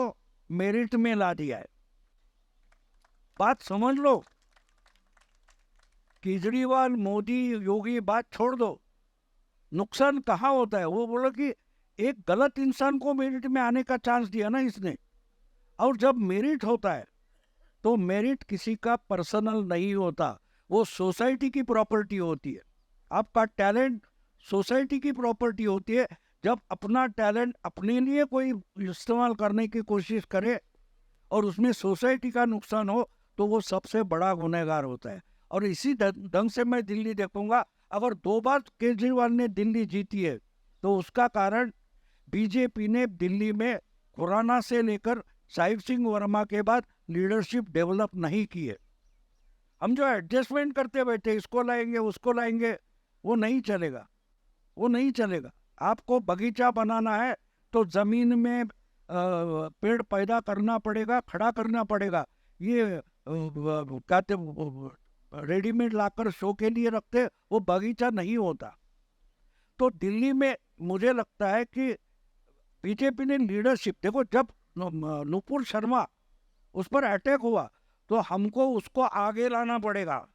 मेरिट में ला दिया है। बात समझ लो। केजरीवाल, मोदी, योगी बात छोड़ दो, नुकसान कहाँ होता है। वो बोला कि एक गलत इंसान को मेरिट में आने का चांस दिया ना इसने। और जब मेरिट होता है तो मेरिट किसी का पर्सनल नहीं होता, वो सोसाइटी की प्रॉपर्टी होती है। आपका टैलेंट सोसाइटी की प्रॉपर्टी होती है। जब अपना टैलेंट अपने लिए कोई इस्तेमाल करने की कोशिश करे और उसमें सोसाइटी का नुकसान हो तो वो सबसे बड़ा गुनहगार होता है। और इसी ढंग से मैं दिल्ली देखूंगा, अगर 2 बार केजरीवाल ने दिल्ली जीती है तो उसका कारण बीजेपी ने दिल्ली में खुराना से लेकर साहिब सिंह वर्मा के बाद लीडरशिप डेवलप नहीं की है। हम जो एडजस्टमेंट करते बैठे, इसको लाएंगे उसको लाएंगे, वो नहीं चलेगा, वो नहीं चलेगा। आपको बगीचा बनाना है तो जमीन में पेड़ पैदा करना पड़ेगा, खड़ा करना पड़ेगा। ये कहते रेडीमेड लाकर शो के लिए रखते, वो बगीचा नहीं होता। तो दिल्ली में मुझे लगता है कि बीजेपी ने लीडरशिप, देखो जब नुपुर शर्मा उस पर अटैक हुआ तो हमको उसको आगे लाना पड़ेगा।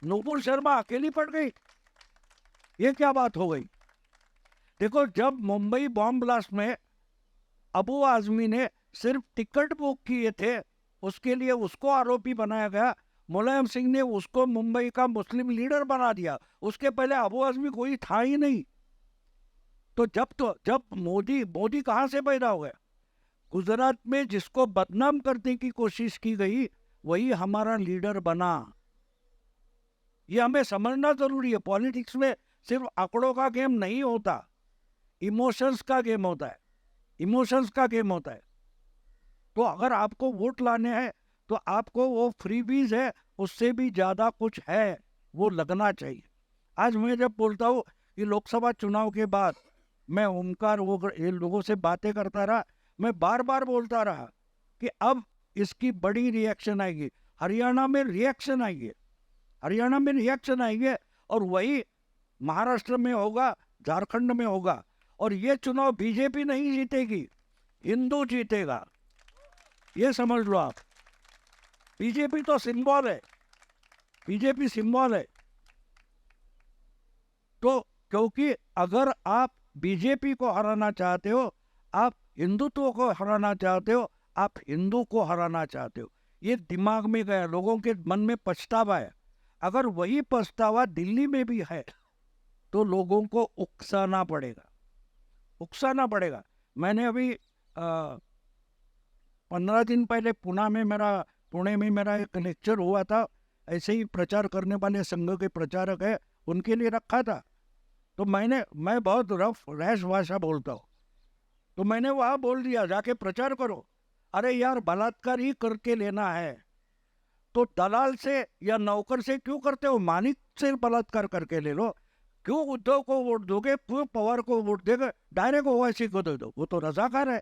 नुपुर शर्मा अकेली पड़ गई, ये क्या बात हो गई। देखो जब मुंबई बॉम्ब ब्लास्ट में अबू आजमी ने सिर्फ टिकट बुक किए थे, उसके लिए उसको आरोपी बनाया गया। मुलायम सिंह ने उसको मुंबई का मुस्लिम लीडर बना दिया, उसके पहले अबू आजमी कोई था ही नहीं। तो जब मोदी कहाँ से पैदा हो गया? गुजरात में जिसको बदनाम करने की कोशिश की गई वही हमारा लीडर बना। ये हमें समझना जरूरी है। पॉलिटिक्स में सिर्फ आंकड़ों का गेम नहीं होता, इमोशंस का गेम होता है, इमोशंस का गेम होता है। तो अगर आपको वोट लाने हैं तो आपको वो फ्रीबीज है उससे भी ज़्यादा कुछ है वो लगना चाहिए। आज मैं जब बोलता हूँ कि लोकसभा चुनाव के बाद मैं ओमकार वो ये लोगों से बातें करता रहा, मैं बार बार बोलता रहा कि अब इसकी बड़ी रिएक्शन आएगी। हरियाणा में रिएक्शन आएगी, हरियाणा में रिएक्शन आएगी और वही महाराष्ट्र में होगा, झारखंड में होगा। और ये चुनाव बीजेपी नहीं जीतेगी, हिंदू जीतेगा, ये समझ लो आप। बीजेपी तो सिंबल है, बीजेपी सिंबल है। तो क्योंकि अगर आप बीजेपी को हराना चाहते हो, आप हिंदुत्व को हराना चाहते हो, आप हिंदू को हराना चाहते हो, ये दिमाग में गया, लोगों के मन में पछतावा है। अगर वही पछतावा दिल्ली में भी है तो लोगों को उकसाना पड़ेगा, उकसाना पड़ेगा। मैंने अभी 15 दिन पहले पुणे में मेरा एक लेक्चर हुआ था, ऐसे ही प्रचार करने वाले संघ के प्रचारक है उनके लिए रखा था। तो मैं बहुत रैश भाषा बोलता हूँ, तो मैंने वहाँ बोल दिया जाके प्रचार करो। अरे यार बलात्कार ही करके लेना है तो दलाल से या नौकर से क्यों करते हो? मानिक से बलात्कार करके ले लो। क्यों उद्धव को वोट दोगे, क्यों पवार को वोट देगा, डायरेक्ट ओवैसी को दे दो, वो तो रजाकार है।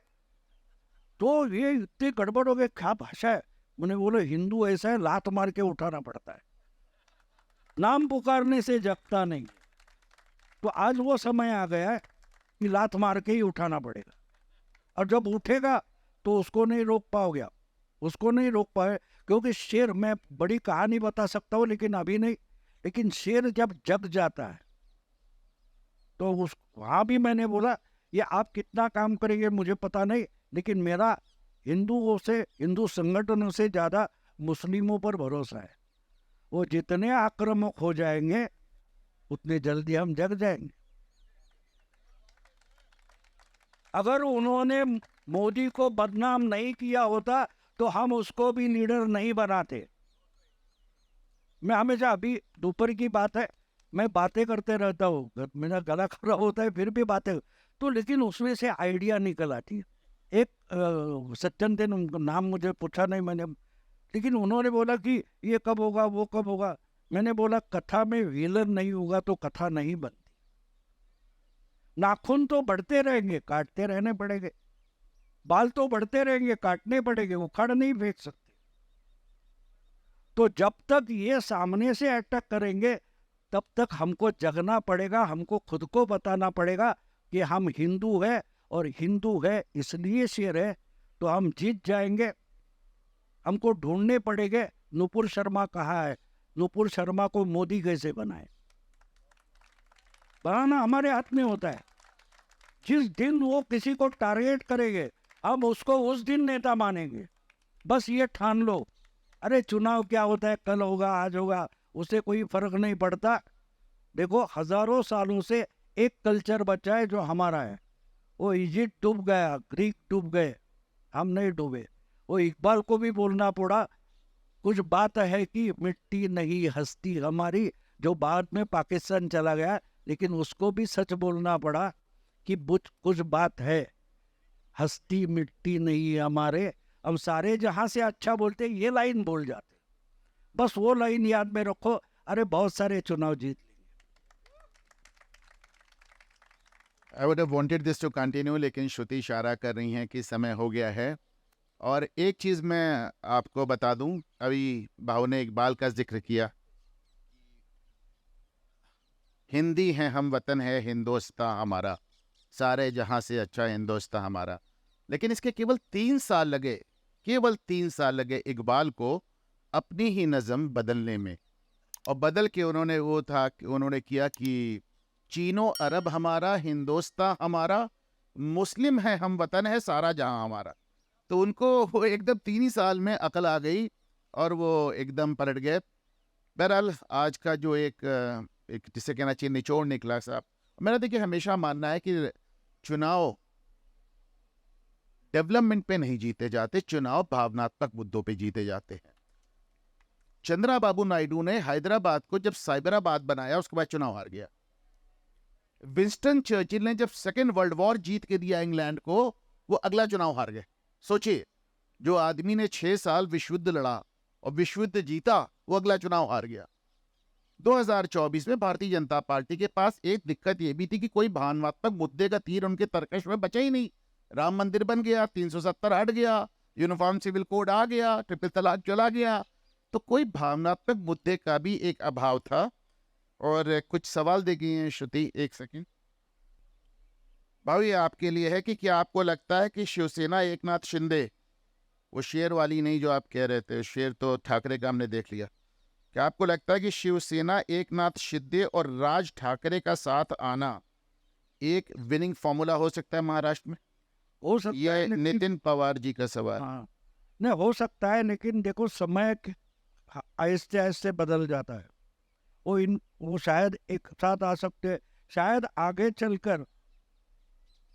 तो ये इतनी गड़बड़ हो गई, क्या भाषा है। मैंने बोले हिंदू ऐसा है, लात मार के उठाना पड़ता है, नाम पुकारने से जगता नहीं। तो आज वो समय आ गया है कि लात मार के ही उठाना पड़ेगा, और जब उठेगा तो उसको नहीं रोक पाओगे, उसको नहीं रोक पाए। क्योंकि शेर, मैं बड़ी कहानी बता सकता हूँ लेकिन अभी नहीं, लेकिन शेर जब जग जाता है तो उस वहाँ भी मैंने बोला ये आप कितना काम करेंगे मुझे पता नहीं, लेकिन मेरा हिंदुओं से, हिंदू संगठनों से ज़्यादा मुस्लिमों पर भरोसा है। वो जितने आक्रामक हो जाएंगे उतने जल्दी हम जग जाएंगे। अगर उन्होंने मोदी को बदनाम नहीं किया होता तो हम उसको भी लीडर नहीं बनाते। मैं हमेशा, अभी दोपहर की बात है, मैं बातें करते रहता हूँ, मेरा गला खराब होता है फिर भी बातें, तो लेकिन उसमें से आइडिया निकल आती है। एक सज्जन थे, उनका नाम मुझे पूछा नहीं मैंने, लेकिन उन्होंने बोला कि ये कब होगा वो कब होगा। मैंने बोला कथा में विलन नहीं होगा तो कथा नहीं बनती। नाखून तो बढ़ते रहेंगे, काटते रहने पड़ेंगे, बाल तो बढ़ते रहेंगे, काटने पड़ेंगे, उखाड़ नहीं फेंक सकते। तो जब तक ये सामने से अटैक करेंगे तब तक हमको जगना पड़ेगा, हमको खुद को बताना पड़ेगा कि हम हिंदू है, और हिंदू है इसलिए शेर है, तो हम जीत जाएंगे। हमको ढूंढने पड़ेंगे नुपुर शर्मा कहाँ है, नुपुर शर्मा को मोदी कैसे बनाए। बनाना हमारे हाथ में होता है। जिस दिन वो किसी को टारगेट करेंगे हम उसको उस दिन नेता मानेंगे। बस ये ठान लो। अरे चुनाव क्या होता है, कल होगा आज होगा, उससे कोई फर्क नहीं पड़ता। देखो हजारों सालों से एक कल्चर बचा है जो हमारा है। वो इजिप्ट डूब गया, ग्रीक डूब गए, हम नहीं डूबे। वो इकबाल को भी बोलना पड़ा, कुछ बात है कि मिट्टी नहीं हस्ती हमारी, जो बाद में पाकिस्तान चला गया, लेकिन उसको भी सच बोलना पड़ा कि कुछ बात है, हस्ती मिट्टी नहीं हमारे, हम सारे जहां से अच्छा बोलते, ये लाइन बोल जाते। बस वो लाइन याद में रखो, अरे बहुत सारे चुनाव जीत लेंगे। I would have wanted this to continue, लेकिन श्रुति इशारा कर रही हैं कि समय हो गया है। और एक चीज़ मैं आपको बता दूं, अभी बाहु ने इकबाल का जिक्र किया, हिंदी है हम वतन है हिंदोस्तां हमारा, सारे जहां से अच्छा हिंदोस्तां हमारा। लेकिन इसके केवल 3 साल लगे, केवल 3 साल लगे इकबाल को अपनी ही नज़म बदलने में। और बदल के उन्होंने किया कि चीनो अरब हमारा, हिंदोस्तां हमारा, मुस्लिम है हम वतन है सारा जहां हमारा। तो उनको वो एकदम 3 ही साल में अकल आ गई और वो एकदम पलट गए। बहरहाल आज का जो एक जिसे कहना चाहिए निचोड़ निकला साहब, मेरा देखिए हमेशा मानना है कि चुनाव डेवलपमेंट पे नहीं जीते जाते, चुनाव भावनात्मक मुद्दों पे जीते जाते हैं। चंद्रा बाबू नायडू ने हैदराबाद को जब साइबराबाद बनाया, उसके बाद चुनाव हार गया। विंस्टन चर्चिल ने जब सेकेंड वर्ल्ड वॉर जीत के दिया इंग्लैंड को, वो अगला चुनाव हार गए। सोचिए, जो आदमी ने 6 साल विश्व युद्ध लड़ा और विश्व युद्ध जीता, वो अगला चुनाव हार गया। 2024 में भारतीय जनता पार्टी के पास एक दिक्कत ये भी थी कि कोई भावनात्मक मुद्दे का तीर उनके तर्कश में बचा ही नहीं। राम मंदिर बन गया, 370 हट गया, यूनिफॉर्म सिविल कोड आ गया, ट्रिपल तलाक चला गया, तो कोई भावनात्मक मुद्दे का भी एक अभाव था। और कुछ सवाल दे गए हैं श्रुति, एक सेकंड भाई, ये आपके लिए है कि क्या आपको लगता है कि शिवसेना एकनाथ शिंदे, वो शेर वाली नहीं जो आप कह रहे थे, शेर तो ठाकरे का हमने देख लिया, क्या आपको लगता है कि शिवसेना एकनाथ शिंदे और राज ठाकरे का साथ आना एक विनिंग फॉर्मूला हो सकता है महाराष्ट्र में? हो सकता है, यह लेकिन- नितिन पवार जी का सवाल। हाँ, नहीं हो सकता है, लेकिन देखो समय आहिस्ते आहिस्ते बदल जाता है। वो शायद एक साथ आ सकते, शायद आगे चलकर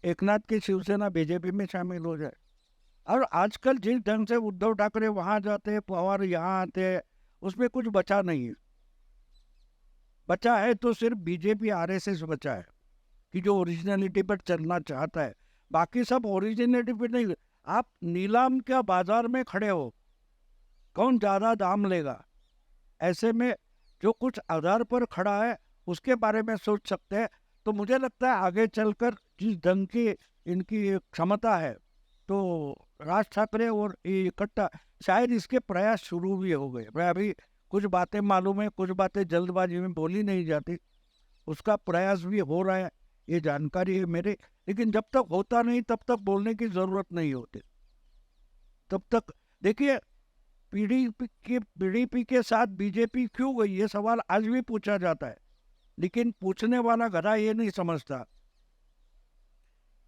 एकनाथ की शिवसेना बीजेपी में शामिल हो जाए। और आजकल जिस ढंग से उद्धव ठाकरे वहां जाते हैं, पवार यहाँ आते हैं, उसमें कुछ बचा नहीं है। बचा है तो सिर्फ बीजेपी आरएसएस बचा है कि जो ओरिजिनलिटी पर चलना चाहता है, बाकी सब ओरिजिनलिटी पर नहीं। आप नीलाम के बाजार में खड़े हो, कौन ज़्यादा दाम लेगा, ऐसे में जो कुछ आधार पर खड़ा है उसके बारे में सोच सकते हैं। तो मुझे लगता है आगे चलकर जिस ढंग की इनकी क्षमता है, तो राज ठाकरे और ये इकट्ठा, शायद इसके प्रयास शुरू भी हो गए। मैं अभी कुछ बातें मालूम है, कुछ बातें जल्दबाजी में बोली नहीं जाती, उसका प्रयास भी हो रहा है, ये जानकारी है मेरी। लेकिन जब तक होता नहीं तब तक बोलने की जरूरत नहीं होती। तब तक देखिए, पीडीपी के साथ बीजेपी क्यों गई, ये सवाल आज भी पूछा जाता है, लेकिन पूछने वाला गधा ये नहीं समझता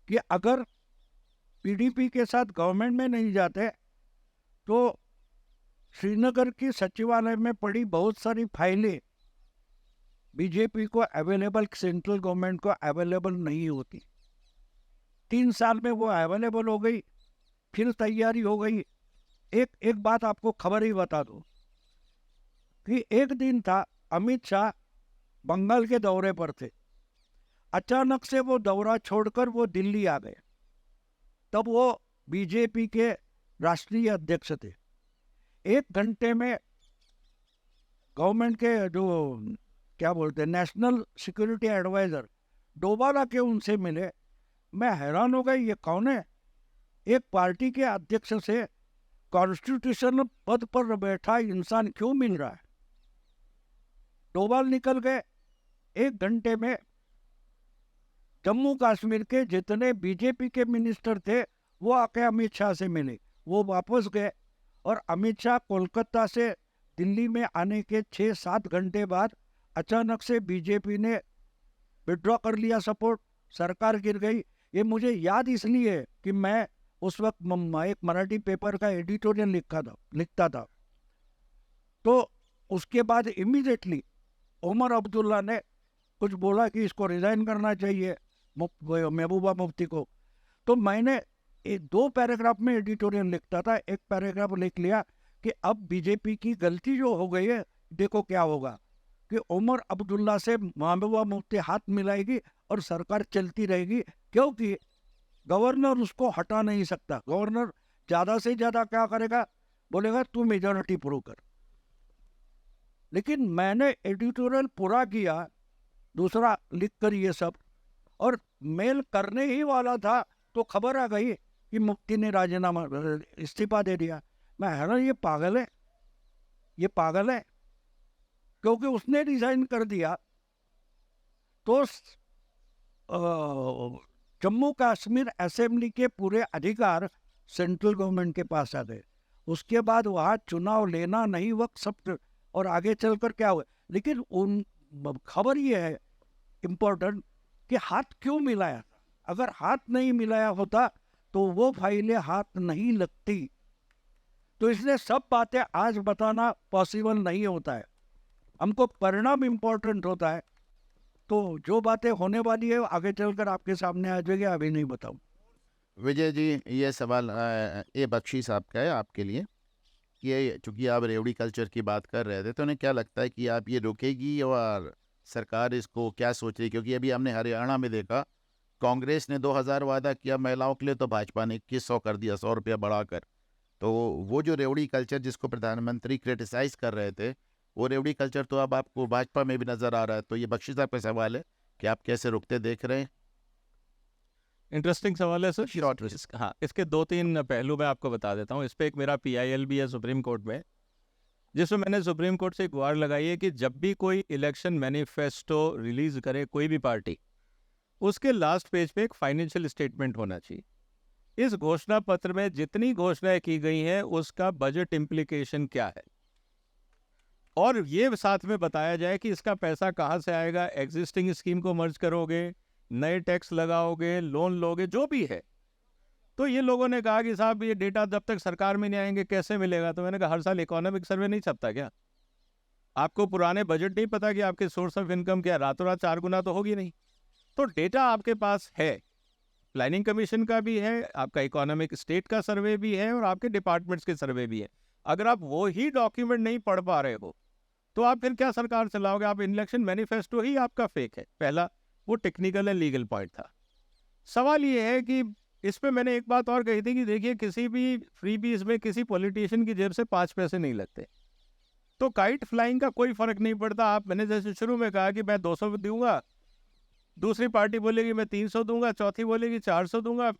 कि अगर पीडीपी के साथ गवर्नमेंट में नहीं जाते तो श्रीनगर की सचिवालय में पड़ी बहुत सारी फाइलें बीजेपी को अवेलेबल, सेंट्रल गवर्नमेंट को अवेलेबल नहीं होती। 3 साल में वो अवेलेबल हो गई, फिर तैयारी हो गई। एक बात आपको खबर ही बता दूं कि एक दिन था, अमित शाह बंगाल के दौरे पर थे। अचानक से वो दौरा छोड़कर वो दिल्ली आ गए। तब वो बीजेपी के राष्ट्रीय अध्यक्ष थे। 1 घंटे में गवर्नमेंट के जो क्या बोलते हैं नेशनल सिक्योरिटी एडवाइजर डोभाल के उनसे मिले। मैं हैरान हो गई, ये कौन है? एक पार्टी के अध्यक्ष से कॉन्स्टिट्यूशन पद पर बैठा इंसान क्यों मिल रहा है? डोभाल निकल गए। 1 घंटे में जम्मू कश्मीर के जितने बीजेपी के मिनिस्टर थे वो आके अमित शाह से मिले। वो वापस गए और अमित शाह कोलकाता से दिल्ली में आने के 6-7 घंटे बाद अचानक से बीजेपी ने विड्रॉ कर लिया सपोर्ट, सरकार गिर गई। ये मुझे याद इसलिए है कि मैं उस वक्त एक मराठी पेपर का एडिटोरियल लिखता था। तो उसके बाद इमीडिएटली उमर अब्दुल्ला ने कुछ बोला कि इसको रिजाइन करना चाहिए महबूबा मुफ्ती को। तो मैंने 2 पैराग्राफ में एडिटोरियल लिखता था, एक पैराग्राफ लिख लिया कि अब बीजेपी की गलती जो हो गई है, देखो क्या होगा कि उमर अब्दुल्ला से महबूबा मुफ्ती हाथ मिलाएगी और सरकार चलती रहेगी, क्योंकि गवर्नर उसको हटा नहीं सकता। गवर्नर ज़्यादा से ज़्यादा क्या करेगा? बोलेगा तू मेजॉरिटी प्रूव कर। लेकिन मैंने एडिटोरियल पूरा किया, दूसरा लिख कर ये सब, और मेल करने ही वाला था तो खबर आ गई कि मुफ्ती ने राजीनामा इस्तीफा दे दिया। मैं हैरान, ये पागल है, ये पागल है। क्योंकि उसने रिजाइन कर दिया तो जम्मू कश्मीर असेंबली के पूरे अधिकार सेंट्रल गवर्नमेंट के पास आ गए। उसके बाद वहाँ चुनाव लेना नहीं वक्त सब, और आगे चलकर क्या हुआ। लेकिन उन खबर ये है इम्पोर्टेंट कि हाथ क्यों मिलाया था। अगर हाथ नहीं मिलाया होता तो वो फाइलें हाथ नहीं लगती। तो इसलिए सब बातें आज बताना पॉसिबल नहीं होता है, हमको परिणाम इम्पोर्टेंट होता है। तो जो बातें होने वाली है आगे चलकर आपके सामने आ जाएगी, अभी नहीं बताऊं। विजय जी, ये सवाल ये बख्शीश आपका है आपके लिए कि चूँकि आप रेवड़ी कल्चर की बात कर रहे थे, तो उन्हें क्या लगता है कि आप ये रुकेगी और सरकार इसको क्या सोच रही है? क्योंकि अभी हमने हरियाणा में देखा, कांग्रेस ने 2000 वादा किया महिलाओं के लिए, तो भाजपा ने 2100 कर दिया, 100 रुपया बढ़ाकर। तो वो जो रेवड़ी कल्चर जिसको प्रधानमंत्री क्रिटिसाइज कर रहे थे, वो रेवड़ी कल्चर तो अब आपको भाजपा में भी नजर आ रहा है। तो ये बख्शी साहब का सवाल है कि आप कैसे रुकते देख रहे हैं? इंटरेस्टिंग सवाल है सर। हाँ, इसके 2-3 पहलू मैं आपको बता देता हूँ। इस पर एक मेरा PIL भी है सुप्रीम कोर्ट में, जिसमें मैंने सुप्रीम कोर्ट से एक गुहार लगाई है कि जब भी कोई इलेक्शन मैनिफेस्टो रिलीज करे कोई भी पार्टी, उसके लास्ट पेज पे एक फाइनेंशियल स्टेटमेंट होना चाहिए। इस घोषणा पत्र में जितनी घोषणाएं की गई हैं उसका बजट इम्प्लीकेशन क्या है, और ये साथ में बताया जाए कि इसका पैसा कहाँ से आएगा। एग्जिस्टिंग स्कीम को मर्ज करोगे, नए टैक्स लगाओगे, लोन लोगे, जो भी है। तो ये लोगों ने कहा कि साहब ये डेटा जब तक सरकार में नहीं आएंगे कैसे मिलेगा? तो मैंने कहा हर साल इकोनॉमिक सर्वे नहीं छपता क्या? आपको पुराने बजट नहीं पता कि आपके सोर्स ऑफ इनकम क्या? रातों रात 4 गुना तो होगी नहीं। तो डेटा आपके पास है, प्लानिंग कमीशन का भी है, आपका इकोनॉमिक स्टेट का सर्वे भी है, और आपके डिपार्टमेंट्स के सर्वे भी है। अगर आप वो ही डॉक्यूमेंट नहीं पढ़ पा रहे हो तो आप फिर क्या सरकार चलाओगे? आप इलेक्शन मैनिफेस्टो ही आपका फेक है। पहला वो टेक्निकल एंड लीगल पॉइंट था। सवाल ये है कि इस पे मैंने एक बात और कही थी कि देखिए, किसी भी फ्री बीज में किसी पॉलिटिशियन की जेब से 5 पैसे नहीं लगते, तो काइट फ्लाइंग का कोई फर्क नहीं पड़ता। आप, मैंने जैसे शुरू में कहा कि मैं 200 दूंगा, दूसरी पार्टी बोलेगी मैं 300 दूंगा, चौथी बोलेगी 400 दूंगा,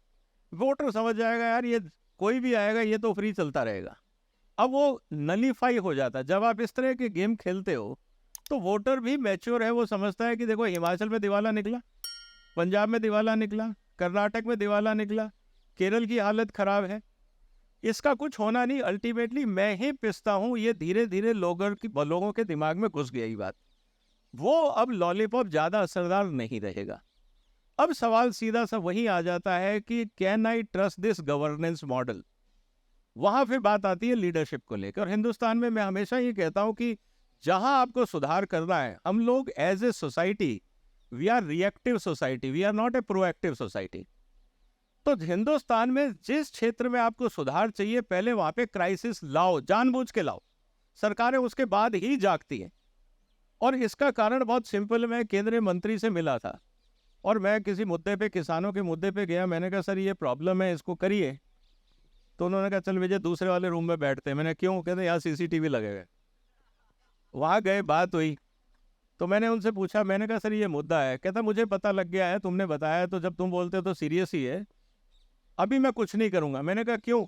वोटर समझ जाएगा यार ये कोई भी आएगा ये तो फ्री चलता रहेगा। अब वो नलीफाई हो जाता है। जब आप इस तरह के गेम खेलते हो तो वोटर भी मैच्योर है, वो समझता है कि देखो हिमाचल में दिवाला निकला, पंजाब में दिवाला निकला, कर्नाटक में दिवाला निकला, केरल की हालत खराब है, इसका कुछ होना नहीं, अल्टीमेटली मैं ही पिसता हूँ। ये धीरे धीरे लोगों के दिमाग में घुस गई बात। वो अब लॉलीपॉप ज़्यादा असरदार नहीं रहेगा। अब सवाल सीधा सा वही आ जाता है कि can I trust this governance model? वहां फिर बात आती है लीडरशिप को लेकर। और हिंदुस्तान में मैं हमेशा ये कहता हूं कि जहां आपको सुधार करना है, हम लोग as a society we are reactive society, we are not a proactive society. तो हिंदुस्तान में जिस क्षेत्र में आपको सुधार चाहिए पहले वहां पे क्राइसिस लाओ, जानबूझ के लाओ। सरकारें उसके बाद ही जागती हैं। और इसका कारण बहुत सिंपल, मैं केंद्रीय मंत्री से मिला था और मैं किसी मुद्दे पे, किसानों के मुद्दे पे गया। मैंने कहा सर ये प्रॉब्लम है, इसको करिए। तो उन्होंने कहा चल विजय दूसरे वाले रूम में बैठते हैं। मैंने क्यों? कहते यहाँ सीसीटीवी लगे हुए। वहाँ गए, बात हुई तो मैंने उनसे पूछा, मैंने कहा सर ये मुद्दा है। कहता मुझे पता लग गया है, तुमने बताया, तो जब तुम बोलते हो तो सीरियस ही है, अभी मैं कुछ नहीं करूंगा। मैंने कहा क्यों?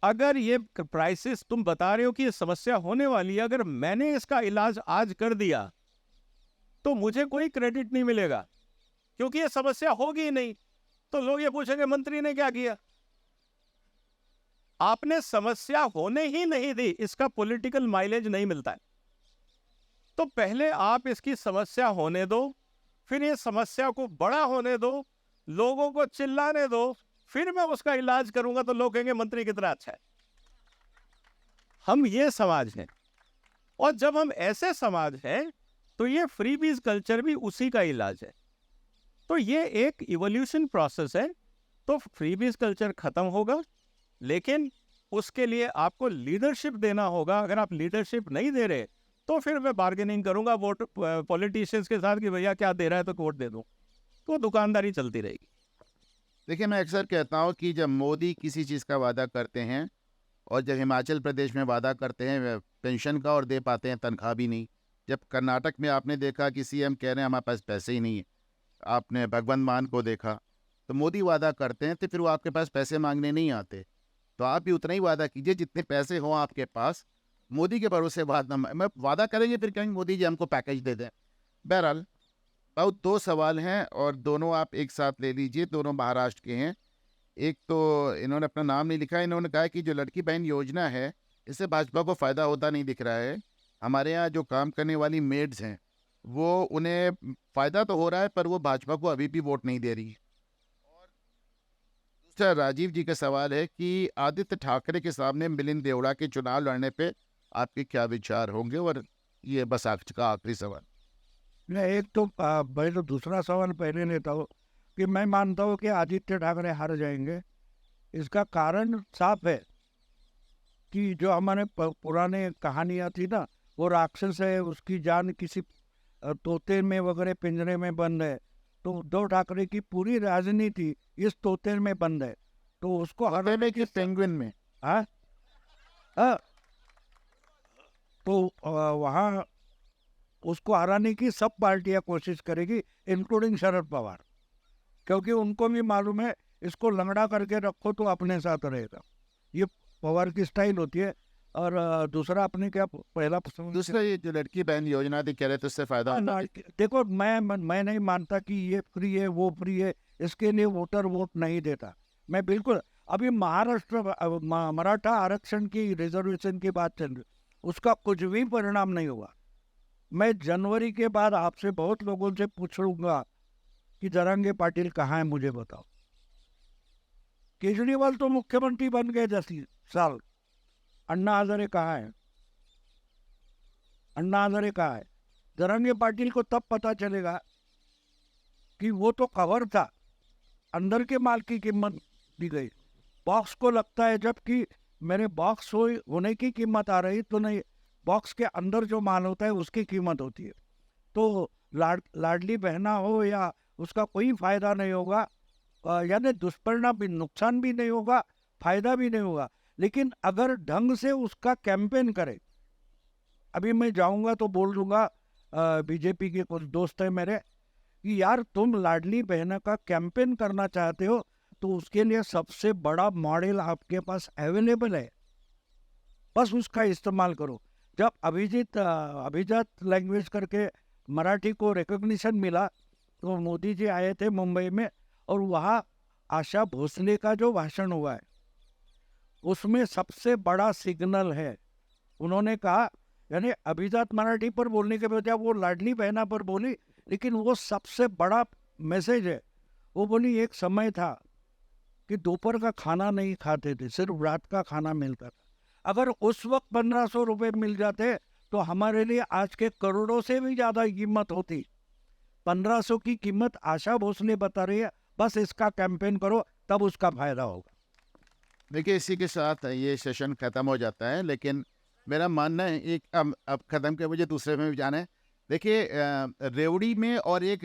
अगर ये क्राइसिस तुम बता रहे हो कि ये समस्या होने वाली है, अगर मैंने इसका इलाज आज कर दिया तो मुझे कोई क्रेडिट नहीं मिलेगा, क्योंकि ये समस्या होगी ही नहीं। तो लोग ये पूछेंगे मंत्री ने क्या किया। आपने समस्या होने ही नहीं दी, इसका पॉलिटिकल माइलेज नहीं मिलता है। तो पहले आप इसकी समस्या होने दो, फिर ये समस्या को बड़ा होने दो, लोगों को चिल्लाने दो, फिर मैं उसका इलाज करूंगा तो लोग कहेंगे मंत्री कितना अच्छा है। हम ये समाज हैं, और जब हम ऐसे समाज हैं तो ये फ्रीबीज कल्चर भी उसी का इलाज है। तो ये एक इवोल्यूशन प्रोसेस है। तो फ्रीबीज कल्चर खत्म होगा, लेकिन उसके लिए आपको लीडरशिप देना होगा। अगर आप लीडरशिप नहीं दे रहे तो फिर मैं बार्गेनिंग करूंगा वोट पॉलिटिशियंस के साथ कि भैया क्या दे रहा है तो वोट दे दूं, तो दुकानदारी चलती रहेगी। देखिए, मैं अक्सर कहता हूँ कि जब मोदी किसी चीज़ का वादा करते हैं और जब हिमाचल प्रदेश में वादा करते हैं पेंशन का और दे पाते हैं तनख्वाह भी नहीं। जब कर्नाटक में आपने देखा कि सीएम कह रहे हैं हमारे पास पैसे ही नहीं है, आपने भगवंत मान को देखा। तो मोदी वादा करते हैं तो फिर वो आपके पास पैसे मांगने नहीं आते। तो आप भी उतना ही वादा कीजिए जितने पैसे हों आपके पास। मोदी के भरोसे मैं वादा करेंगे फिर कहेंगे मोदी जी हमको पैकेज दे दें। बहरहाल बहुत दो सवाल हैं और दोनों आप एक साथ ले लीजिए। दोनों महाराष्ट्र के हैं। एक तो इन्होंने अपना नाम नहीं लिखा, इन्होंने कहा कि जो लड़की बहन योजना है इससे भाजपा को फ़ायदा होता नहीं दिख रहा है। हमारे यहाँ जो काम करने वाली मेड्स हैं वो उन्हें फ़ायदा तो हो रहा है पर वो भाजपा को अभी भी वोट नहीं दे रही है। और दूसरा राजीव जी का सवाल है कि आदित्य ठाकरे के सामने मिलिंद देवड़ा के चुनाव लड़ने पे आपके क्या विचार होंगे। और ये बस आज का आखिरी सवाल। मैं एक तो मैं तो दूसरा सवाल पहले लेता हूँ कि मैं मानता हूँ कि आदित्य ठाकरे हार जाएंगे। इसका कारण साफ है कि जो हमारे पुराने कहानियाँ थी ना, वो राक्षस है, उसकी जान किसी तोते में वगैरह पिंजरे में बंद है। तो उद्धव ठाकरे की पूरी राजनीति इस तोते में बंद है। तो उसको हराने की पेंगुइन में हाँ तो वहाँ उसको हराने की सब पार्टियां कोशिश करेगी, इंक्लूडिंग शरद पवार, क्योंकि उनको भी मालूम है इसको लंगड़ा करके रखो तो अपने साथ रहेगा। ये पवार की स्टाइल होती है। और दूसरा अपने क्या पहला दूसरा ये जो लड़की बहन योजना थी कह रहे तो उससे फायदा होता है। देखो, मैं नहीं मानता कि ये फ्री है वो फ्री है, इसके लिए वोटर वोट नहीं देता। मैं बिल्कुल अभी महाराष्ट्र मराठा आरक्षण की रिजर्वेशन की बात चल रही, उसका कुछ भी परिणाम नहीं हुआ। मैं जनवरी के बाद आपसे बहुत लोगों से पूछूंगा कि जरांगे पाटिल कहाँ है, मुझे बताओ। केजरीवाल तो मुख्यमंत्री बन गए 10 साल। अन्ना हजारे कहाँ है? अन्ना हजारे कहाँ है? जरांगे पाटिल को तब पता चलेगा कि वो तो कवर था, अंदर के माल की कीमत दी गई। बॉक्स को लगता है जबकि मेरे बॉक्स होने की कीमत आ रही तो नहीं, बॉक्स के अंदर जो माल होता है उसकी कीमत होती है। तो लाडली बहना हो या उसका कोई फायदा नहीं होगा, यानी दुष्परिणाम भी, नुकसान भी नहीं होगा, फायदा भी नहीं होगा। लेकिन अगर ढंग से उसका कैंपेन करे, अभी मैं जाऊंगा तो बोल दूंगा बीजेपी के कुछ दोस्त हैं मेरे कि यार तुम लाडली बहना का कैंपेन करना चाहते हो तो उसके लिए सबसे बड़ा मॉडल आपके पास अवेलेबल है, बस उसका इस्तेमाल करो। जब अभिजात लैंग्वेज करके मराठी को रिकॉग्निशन मिला तो मोदी जी आए थे मुंबई में, और वहाँ आशा भोसले का जो भाषण हुआ है उसमें सबसे बड़ा सिग्नल है। उन्होंने कहा, यानी अभिजात मराठी पर बोलने के बजाय वो लाडली बहना पर बोली, लेकिन वो सबसे बड़ा मैसेज है। वो बोली एक समय था कि दोपहर का खाना नहीं खाते थे, सिर्फ रात का खाना मिलता था। अगर उस वक्त 1500 रुपये मिल जाते तो हमारे लिए आज के करोड़ों से भी ज़्यादा कीमत होती। 1500 की कीमत आशा भोसले बता रही है, बस इसका कैंपेन करो, तब उसका फायदा होगा। देखिए, इसी के साथ ये सेशन ख़त्म हो जाता है, लेकिन मेरा मानना है एक अब ख़त्म के मुझे दूसरे में भी जाना है। देखिए, रेवड़ी में और एक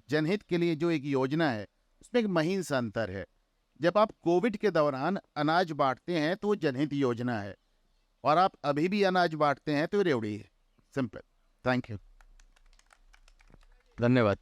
जनहित के लिए जो एक योजना है, उसमें एक महीन सा अंतर है। जब आप कोविड के दौरान अनाज बाँटते हैं तो वो जनहित योजना है, और आप अभी भी अनाज बाँटते हैं तो रेवड़ी है। सिंपल। Thank you. धन्यवाद।